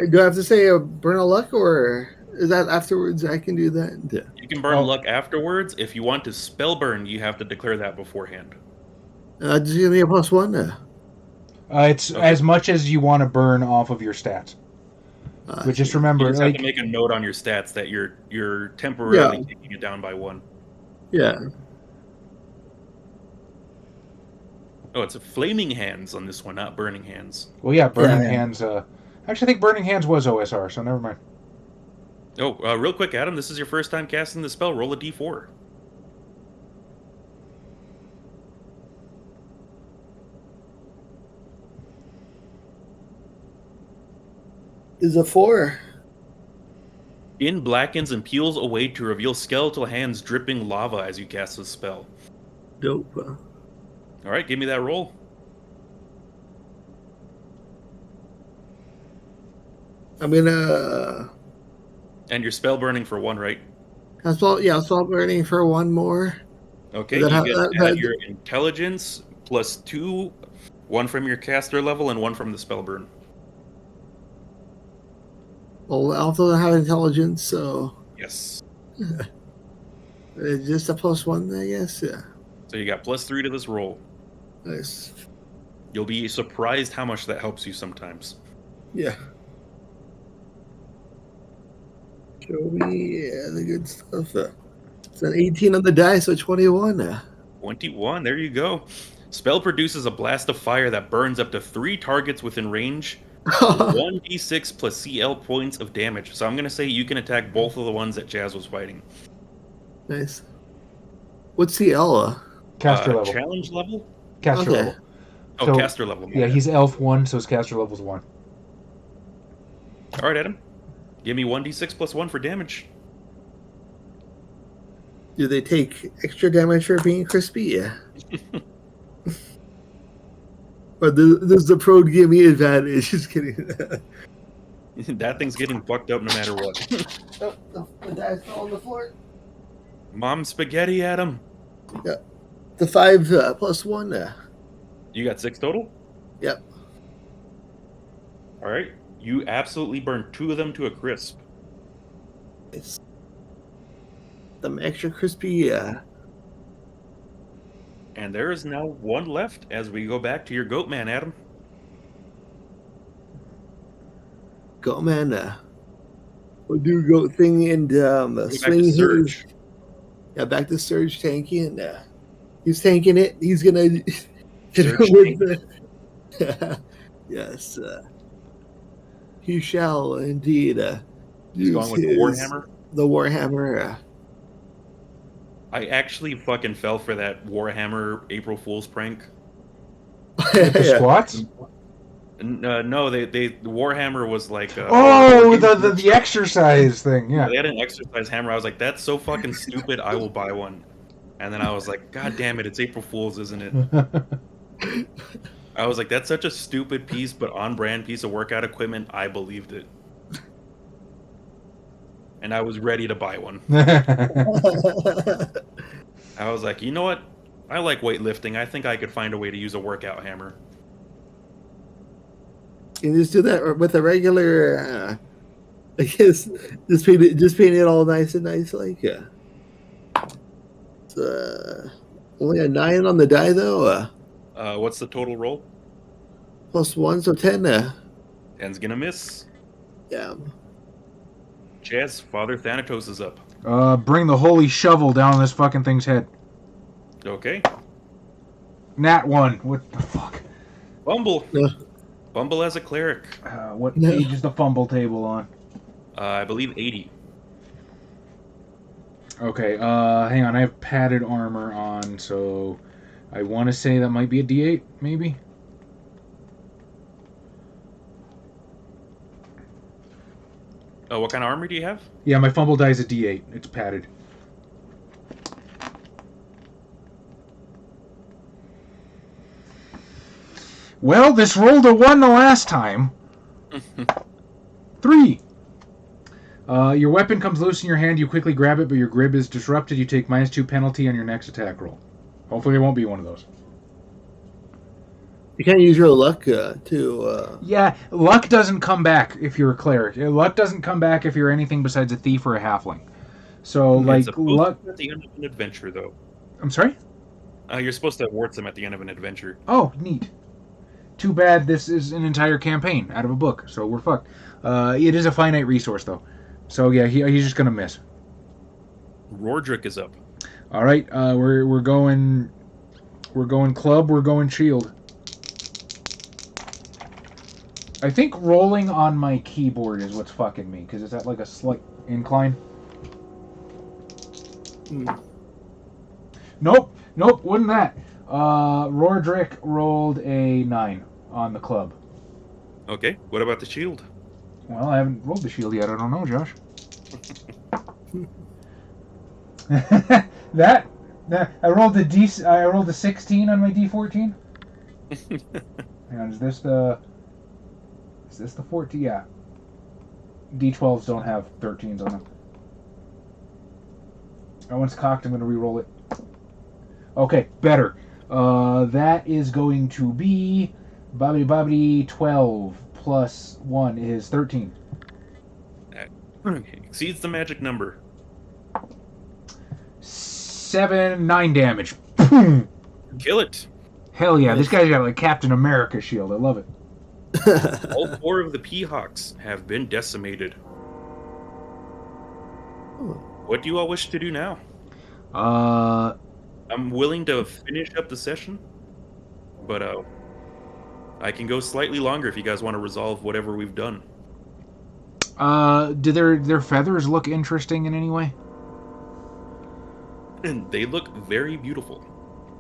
Do I have to say a burn of luck, or is that afterwards? I can do that. Yeah. You can burn luck afterwards. If you want to spell burn, you have to declare that beforehand. Just give me a +1. It's okay. As much as you want to burn off of your stats. But just remember, you just have to make a note on your stats that you're temporarily taking it down by 1. Yeah. Oh, it's a flaming hands on this one, not burning hands. Well, yeah, burning hands. Actually, I think burning hands was OSR, so never mind. Oh, real quick, Adam, this is your first time casting the spell. Roll a d4. Is a 4. Ynn blackens and peels away to reveal skeletal hands dripping lava as you cast the spell. Dope. All right, give me that roll. I'm gonna. And your spell burning for 1, right? I'll spell burning for 1 more. Okay, you get your intelligence plus 2, 1 from your caster level and 1 from the spell burn. Well, I also have intelligence, so. Yes. Just a +1, I guess. Yeah. So you got +3 to this roll. Nice. You'll be surprised how much that helps you sometimes. Yeah. Show me the good stuff. It's an 18 on the die, so 21. 21, there you go. Spell produces a blast of fire that burns up to 3 targets within range 1d6 plus CL points of damage. So I'm going to say you can attack both of the ones that Chaz was fighting. Nice. What's CL? Caster level. Challenge level? Caster level. Oh, So, caster level. Yeah, he's elf 1, so his caster level's 1. All right, Adam. Give me 1d6 plus 1 for damage. Do they take extra damage for being crispy? Yeah. Or does the pro give me advantage? Just kidding. That thing's getting fucked up no matter what. Oh, the dice fell on the floor. Mom spaghetti, Adam. Yeah. The 5 plus 1. You got 6 total? Yep. All right. You absolutely burned 2 of them to a crisp. It's them extra crispy. And there is now 1 left as we go back to your goat man, Adam. Goat man. We'll do goat thing and swing his. Surge. Yeah, back to Surge tanking. And he's tanking it. He's gonna hit her Surge with the. Yes. He shall indeed. He's going with the Warhammer. The Warhammer. Uh, I actually fucking fell for that Warhammer April Fool's prank. The squats? No, the Warhammer was like. The exercise thing. Yeah. They had an exercise hammer. I was like, that's so fucking stupid. I will buy one. And then I was like, God damn it, it's April Fool's, isn't it? I was like, that's such a stupid piece, but on-brand piece of workout equipment. I believed it. And I was ready to buy one. I was like, you know what? I like weightlifting. I think I could find a way to use a workout hammer. You just do that with a regular, I guess, just paint it all nice and nice, like, it's, only a 9 on the die, though. What's the total roll? Plus 1, so 10. 10's gonna miss. Yeah. Chaz, Father Thanatos is up. Bring the holy shovel down this fucking thing's head. Okay. Nat 1. What the fuck? Bumble. Bumble as a cleric. What page is the fumble table on? I believe 80. Okay, hang on. I have padded armor on, so I want to say that might be a D8, maybe? Oh, what kind of armor do you have? Yeah, my fumble die is a D8. It's padded. Well, this rolled a 1 the last time. 3. Your weapon comes loose in your hand. You quickly grab it, but your grip is disrupted. You take -2 penalty on your next attack roll. Hopefully it won't be one of those. You can't use your luck to... Yeah, luck doesn't come back if you're a cleric. Luck doesn't come back if you're anything besides a thief or a halfling. So, like, luck... At the end of an adventure, though. I'm sorry? You're supposed to award them at the end of an adventure. Oh, neat. Too bad this is an entire campaign out of a book, so we're fucked. It is a finite resource, though. So, yeah, he's just going to miss. Rordrick is up. All right, we're going club, we're going shield. I think rolling on my keyboard is what's fucking me, because it's at like a slight incline. Nope, wasn't that. Rordrick rolled a 9 on the club. Okay, what about the shield? Well, I haven't rolled the shield yet. I don't know, Josh. I rolled a 16 on my D14. Hang on, is this the 14? Yeah. D12s don't have 13s on them. That one's cocked. I'm going to re-roll it. Okay, better. That is going to be Bobbity 12 plus 1 is 13. Exceeds the magic number. 9 damage. Kill it. Hell yeah, this guy's got like Captain America shield. I love it. All 4 of the Peahawks have been decimated. What do you all wish to do now? I'm willing to finish up the session, but I can go slightly longer if you guys want to resolve whatever we've done. Do their feathers look interesting in any way? And they look very beautiful.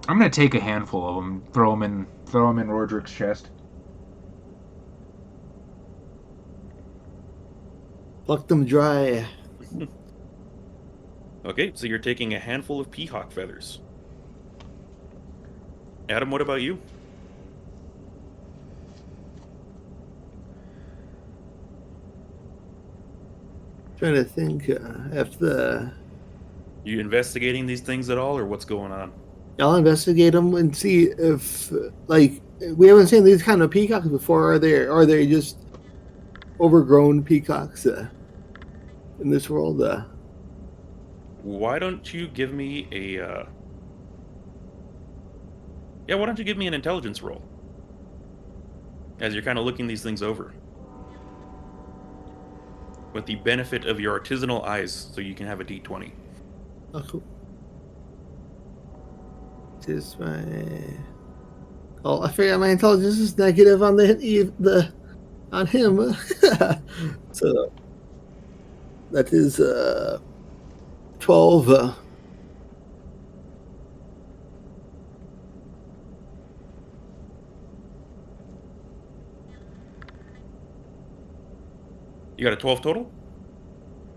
I'm gonna take a handful of them, throw them in Roderick's chest. Pluck them dry. Okay, so you're taking a handful of peacock feathers. Adam, what about you? Trying to think if the... You investigating these things at all, or what's going on? I'll investigate them and see if, like, we haven't seen these kind of peacocks before. Are they just overgrown peacocks in this world? Why don't you give me a... Yeah, why don't you give me an intelligence roll? As you're kind of looking these things over. With the benefit of your artisanal eyes, so you can have a d20. Oh, cool. This my... Oh, I figured my intelligence is negative on on him. So that is 12. You got a 12 total?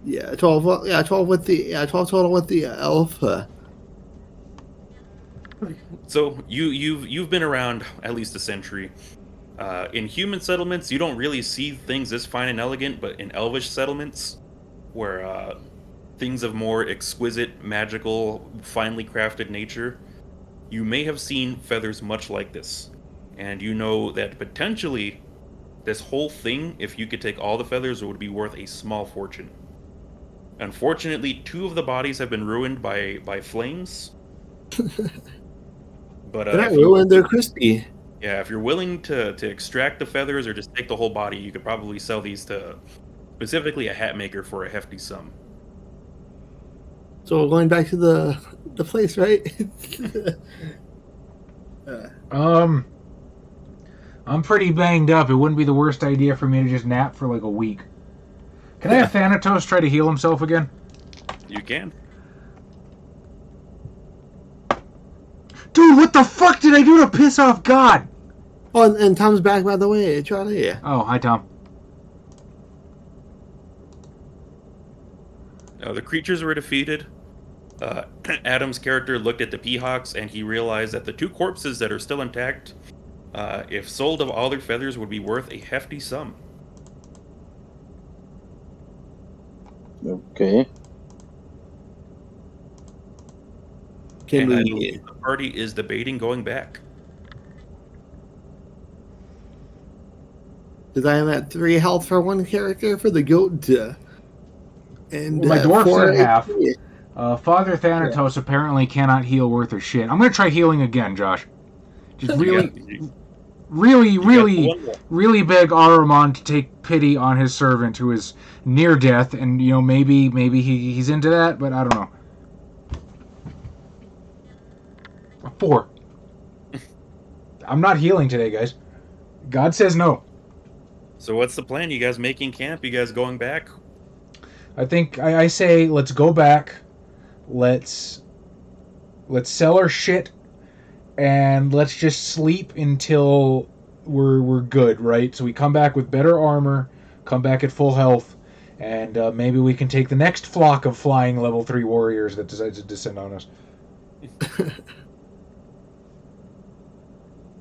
Yeah, 12. Yeah, 12 with the 12 total with the elf. So you've been around at least a century. In human settlements, you don't really see things this fine and elegant, but in elvish settlements, where things of more exquisite, magical, finely crafted nature, you may have seen feathers much like this. And you know that potentially this whole thing, if you could take all the feathers, it would be worth a small fortune. Unfortunately, 2 of the bodies have been ruined by flames. But They're not ruined, they're crispy. Yeah, if you're willing to extract the feathers or just take the whole body, you could probably sell these to specifically a hat maker for a hefty sum. So going back to the place, right? I'm pretty banged up. It wouldn't be the worst idea for me to just nap for like a week. Can I have Thanatos try to heal himself again? You can. Dude, what the fuck did I do to piss off God? Oh, and Tom's back, by the way, Charlie. Oh, hi, Tom. The creatures were defeated. Adam's character looked at the peahawks and he realized that the 2 corpses that are still intact, if sold of all their feathers, would be worth a hefty sum. Okay. Can and I we... believe the party is debating going back. Because I am at 3 health for one character for the goat. And Well, my dwarf's 4 at half. HP. Father Thanatos apparently cannot heal worth a shit. I'm going to try healing again, Josh. Just really beg Ahriman to take pity on his servant who is near death, and maybe he's into that, but I don't know. 4. I'm not healing today, guys. God says no. So what's the plan? You guys making camp? You guys going back? I think I say let's go back. Let's sell our shit, and let's just sleep until we're good, right? So we come back with better armor, come back at full health, and maybe we can take the next flock of flying level 3 warriors that decides to descend on us.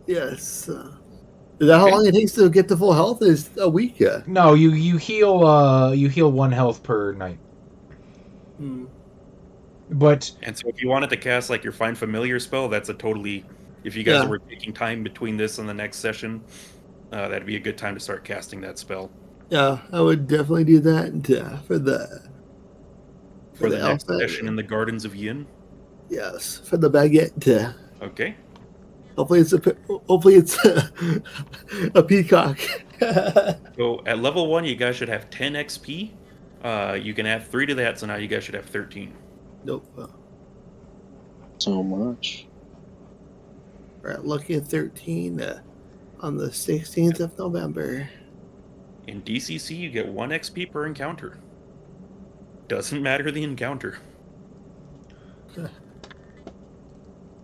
Yes. Is that how long it takes to get to full health? Is a week? No, you heal 1 health per night. But And so if you wanted to cast like your Find Familiar spell, that's a totally... If you guys were taking time between this and the next session, that'd be a good time to start casting that spell. Yeah, I would definitely do that for the next session in the Gardens of Ynn. Yes, for the baguette. Okay. Hopefully it's a peacock. So at level 1, you guys should have 10 XP. You can add 3 to that, so now you guys should have 13. Nope. So much. We're at lucky at 13. on the 16th of November. In DCC, you get 1 XP per encounter. Doesn't matter the encounter.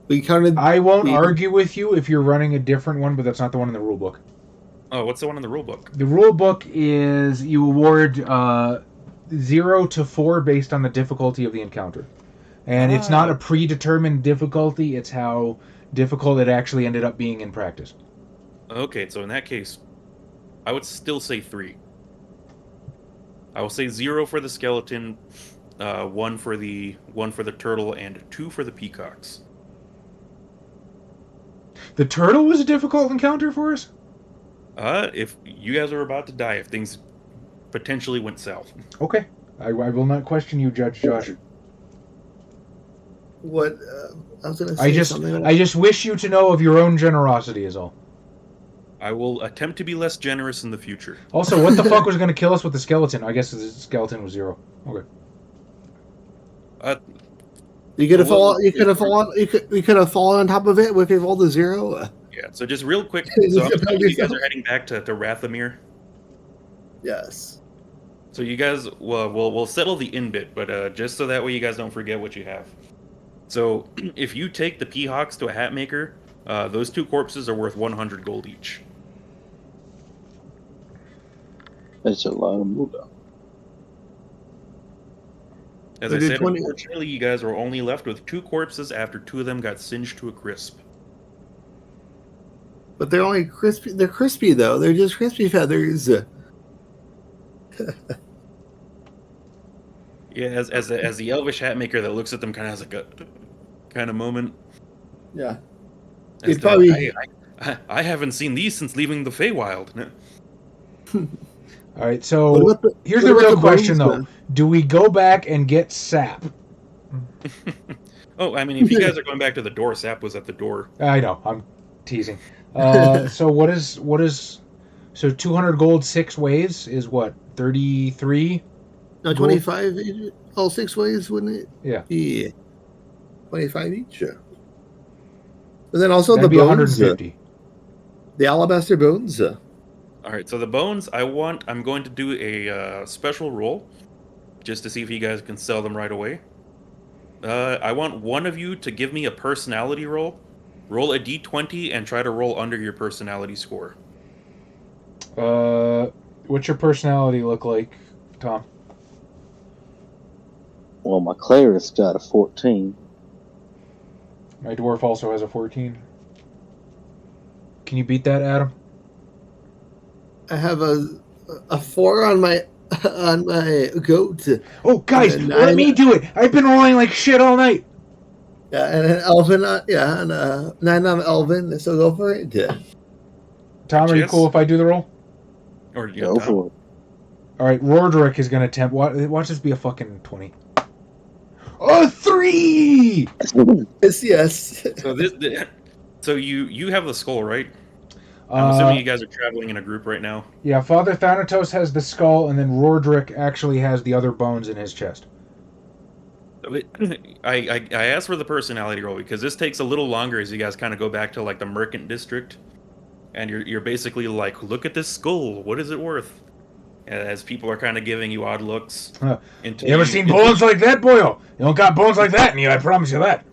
We counted. I won't argue with you if you're running a different one, but that's not the one in the rulebook. Oh, what's the one in the rulebook? The rulebook is you award 0 to 4 based on the difficulty of the encounter. And it's not a predetermined difficulty, it's how difficult it actually ended up being in practice. Okay, so in that case, I would still say 3. I will say 0 for the skeleton, 1 for the turtle, and 2 for the peacocks. The turtle was a difficult encounter for us? If you guys are about to die, if things potentially went south. Okay. I will not question you, Judge Josh. What I was going to say something. I just wish you to know of your own generosity is all. I will attempt to be less generous in the future. Also, what the fuck was going to kill us with the skeleton? I guess the skeleton was 0. Okay. You could have fallen. You could have fallen. You could have fallen on top of it with your roll to 0. Yeah. So just real quick. So I'm assuming you guys are heading back to Rathamir. Yes. So you guys, we'll settle the in bit, but just so that way you guys don't forget what you have. So if you take the Peahawks to a hat maker, those 2 corpses are worth 100 gold each. That's a lot of muda. As I said, unfortunately, you guys were only left with 2 corpses after 2 of them got singed to a crisp. But they're only crispy. They're crispy though. They're just crispy feathers. Yeah, as the elvish hat maker that looks at them kind of has like a kind of moment. Yeah. It's probably. I haven't seen these since leaving the Feywild. All right, so here's the real question, though. Do we go back and get sap? Oh, I mean, if you guys are going back to the door, sap was at the door. I know, I'm teasing. So what is so 200 gold 6 ways is what, 33? No, 25 all 6 ways, wouldn't it? Yeah. Yeah. 25 each. And then also That'd the be bones. 150. The alabaster bones. All right, so the bones, I'm going to do a special roll, just to see if you guys can sell them right away. I want one of you to give me a personality roll. Roll a d20 and try to roll under your personality score. What's your personality look like, Tom? Well, my cleric's got a 14. My dwarf also has a 14. Can you beat that, Adam? I have a 4 on my goat. Oh, guys, let me do it. I've been rolling like shit all night. Yeah, and an elven. And a 9 on elven. So go for it. Tom, are you cool if I do the roll? Or Go for it. All right, Roderick is going to attempt. Watch this be a fucking 20. Oh, 3! Yes. So you have the skull, right? I'm assuming you guys are traveling in a group right now. Yeah, Father Thanatos has the skull, and then Roderick actually has the other bones in his chest. I asked for the personality roll because this takes a little longer as you guys kind of go back to like the Merchant District, and you're basically like, look at this skull, what is it worth? As people are kind of giving you odd looks. You ever seen bones like that, boyo? You don't got bones like that in you, I promise you that.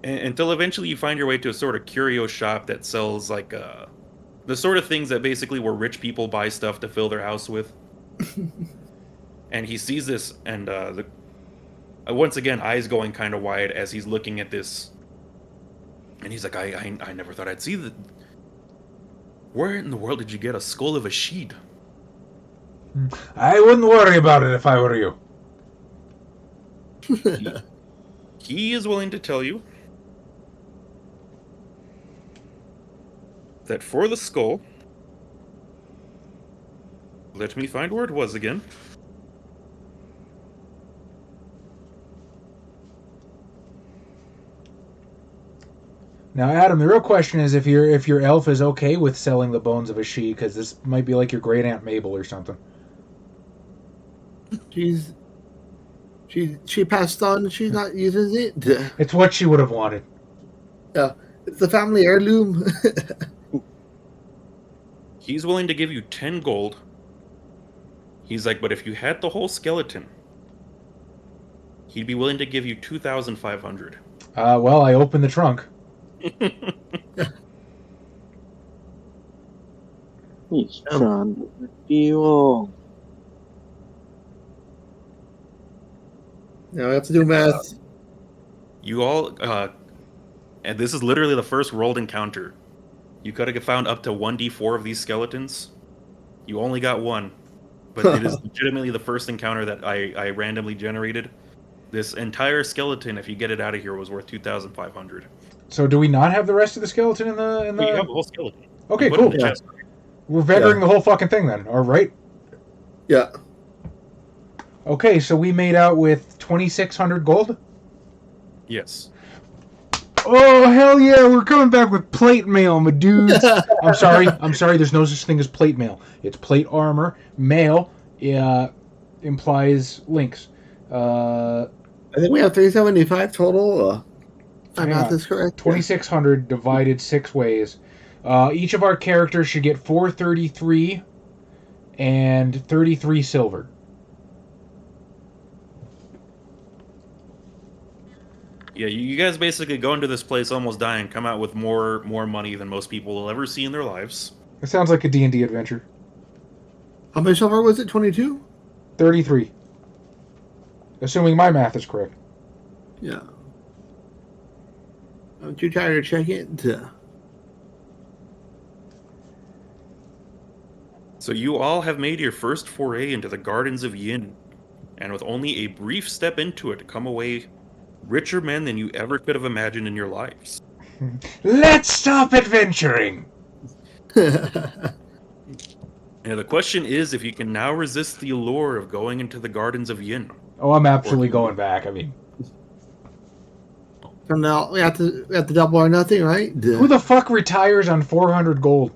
Until eventually you find your way to a sort of curio shop that sells like the sort of things that basically where rich people buy stuff to fill their house with. And he sees this, and once again, eyes going kind of wide as he's looking at this. And he's like, I never thought I'd see that. Where in the world did you get a skull of a sheed? I wouldn't worry about it if I were you. He is willing to tell you that for the skull, let me find where it was again. Now, Adam, the real question is if your elf is okay with selling the bones of a she, because this might be like your great aunt Mabel or something. She passed on. She's not using it. It's what she would have wanted. Yeah, it's the family heirloom. He's willing to give you 10 gold. He's like, but if you had the whole skeleton, he'd be willing to give you 2,500. Well, I opened the trunk. He's trying to rip you all. Now I have to do math. You all, and this is literally the first rolled encounter. You could have found up to 1d4 of these skeletons. You only got one, but it is legitimately the first encounter that I randomly generated. This entire skeleton, if you get it out of here, was worth 2,500. So do we not have the rest of the skeleton in the? Well, you have the whole skeleton. Okay, cool. Yeah. We're veggering the whole fucking thing then. All right. Yeah. Okay, so we made out with 2,600 gold. Yes. Oh hell yeah! We're coming back with plate mail, my dudes. I'm sorry. There's no such thing as plate mail. It's plate armor. Mail implies links. I think we have 375 total. My math is correct. 2,600 divided 6 ways. Each of our characters should get 433 and 33 silver. Yeah, you guys basically go into this place almost dying, come out with more money than most people will ever see in their lives. It sounds like a D&D adventure. How much silver was it? 22? 33. Assuming my math is correct. Yeah. I'm too tired to check it. So you all have made your first foray into the Gardens of Ynn, and with only a brief step into it, come away richer men than you ever could have imagined in your lives. Let's stop adventuring! And the question is if you can now resist the allure of going into the Gardens of Ynn. Oh, I'm absolutely going back. I mean, From now, we have to double or nothing, right? who the fuck retires on 400 gold?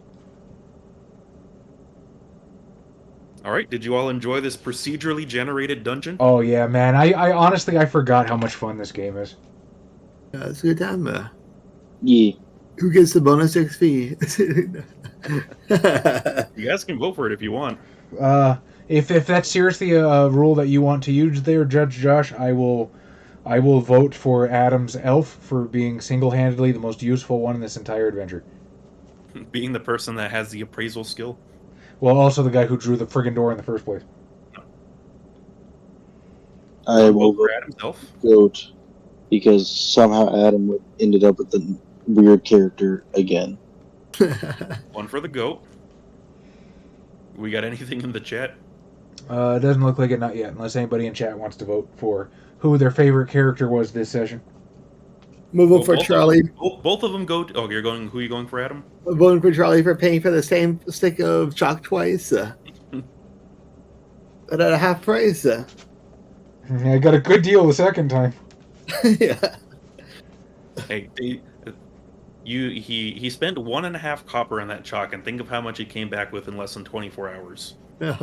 Alright, did you all enjoy this procedurally generated dungeon? Oh yeah, man. I honestly I forgot how much fun this game is. Yeah, it's a good time. Yeah. Who gets the bonus XP? You guys can vote for it if you want. If that's seriously a rule that you want to use there, Judge Josh, I will vote for Adam's elf for being single-handedly the most useful one in this entire adventure. Being the person that has the appraisal skill. Well, also the guy who drew the friggin' door in the first place. I will vote for Adam's elf. Goat because somehow Adam ended up with the weird character again. One for the goat. We got anything in the chat? It doesn't look like it, not yet, unless anybody in chat wants to vote for who their favorite character was this session. Move on for Charlie. Both of them go. Who are you going for, Adam? I'm voting for Charlie for paying for the same stick of chalk twice. But at a half price. I got a good deal the second time. Yeah. Hey, he spent 1.5 copper on that chalk, and think of how much he came back with in less than 24 hours. Yeah.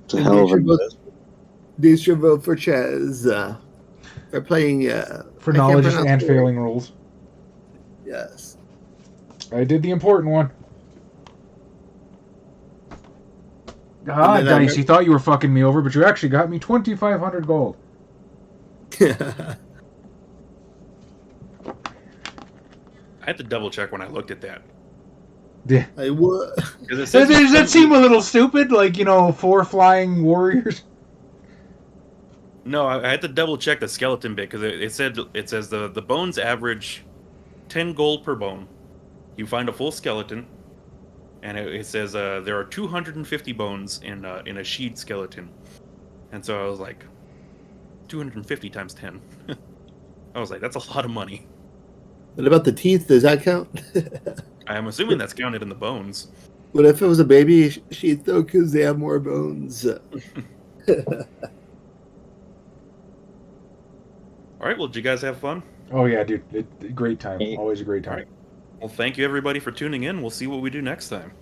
It's a hell of a investment. These should vote for Chaz. They're playing For knowledge and failing rules. Yes. I did the important one. Ah, Dice, you thought you were fucking me over, but you actually got me 2,500 gold. I had to double check when I looked at that. Yeah. I would. Does that seem a little stupid? Like, 4 flying warriors? No, I had to double check the skeleton bit because it says the bones average 10 gold per bone. You find a full skeleton, and it says there are 250 bones in a sheet skeleton, and so I was like, 250 times 10. I was like, that's a lot of money. What about the teeth? Does that count? I am assuming that's counted in the bones. What if it was a baby sheath though? Because they have more bones. All right, well, did you guys have fun? Oh, yeah, dude. Great time. Always a great time. Right. Well, thank you, everybody, for tuning in. We'll see what we do next time.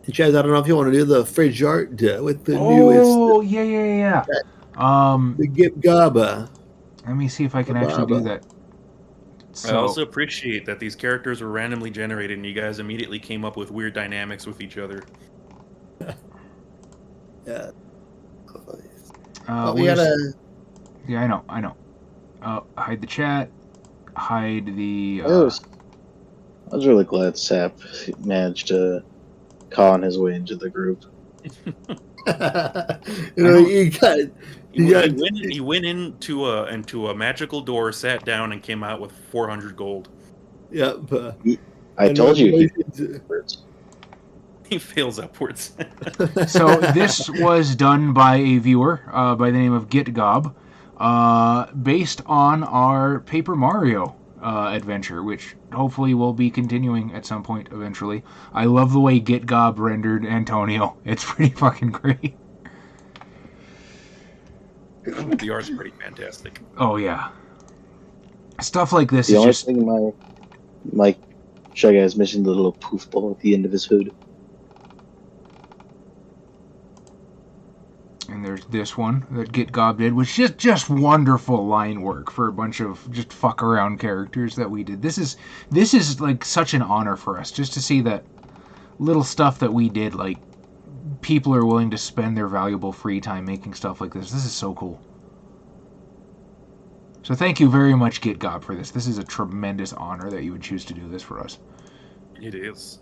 Chaz, I don't know if you want to do the fridge art with the newest... Oh, yeah. The Gip Gaba. Let me see if I can actually do that. I also appreciate that these characters were randomly generated and you guys immediately came up with weird dynamics with each other. Yeah. we gotta... Yeah, I know. Hide the chat. Hide the... I was really glad Sap managed to con his way into the group. He went into a magical door, sat down, and came out with 400 gold. Yep. I told you. He fails upwards. So this was done by a viewer by the name of GitGob, based on our Paper Mario adventure, which hopefully will be continuing at some point eventually. I love the way GitGob rendered Antonio. It's pretty fucking great. The art's pretty fantastic. Oh yeah. Stuff like this the is only just... thing my Shy Guy is missing the little poof ball at the end of his hood. And there's this one that GitGob did, which is just wonderful line work for a bunch of just fuck around characters that we did. This is like such an honor for us just to see that little stuff that we did. Like, people are willing to spend their valuable free time making stuff like this. This is so cool. So thank you very much, GitGob, for this. This is a tremendous honor that you would choose to do this for us. It is.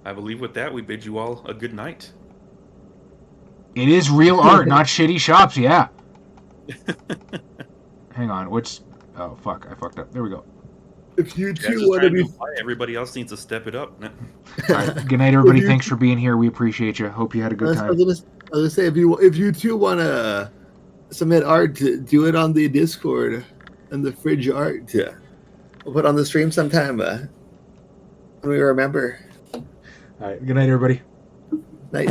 I believe with that, we bid you all a good night. It is real art, not shitty shops, yeah. Hang on, oh, fuck, I fucked up. There we go. If you two want to be... Everybody else needs to step it up. All right, good night, everybody. Thanks for being here. We appreciate you. Hope you had a good time. I was gonna say, if you two want to submit art, do it on the Discord and the fridge art. We'll put on the stream sometime when we remember. All right. Good night, everybody. Night.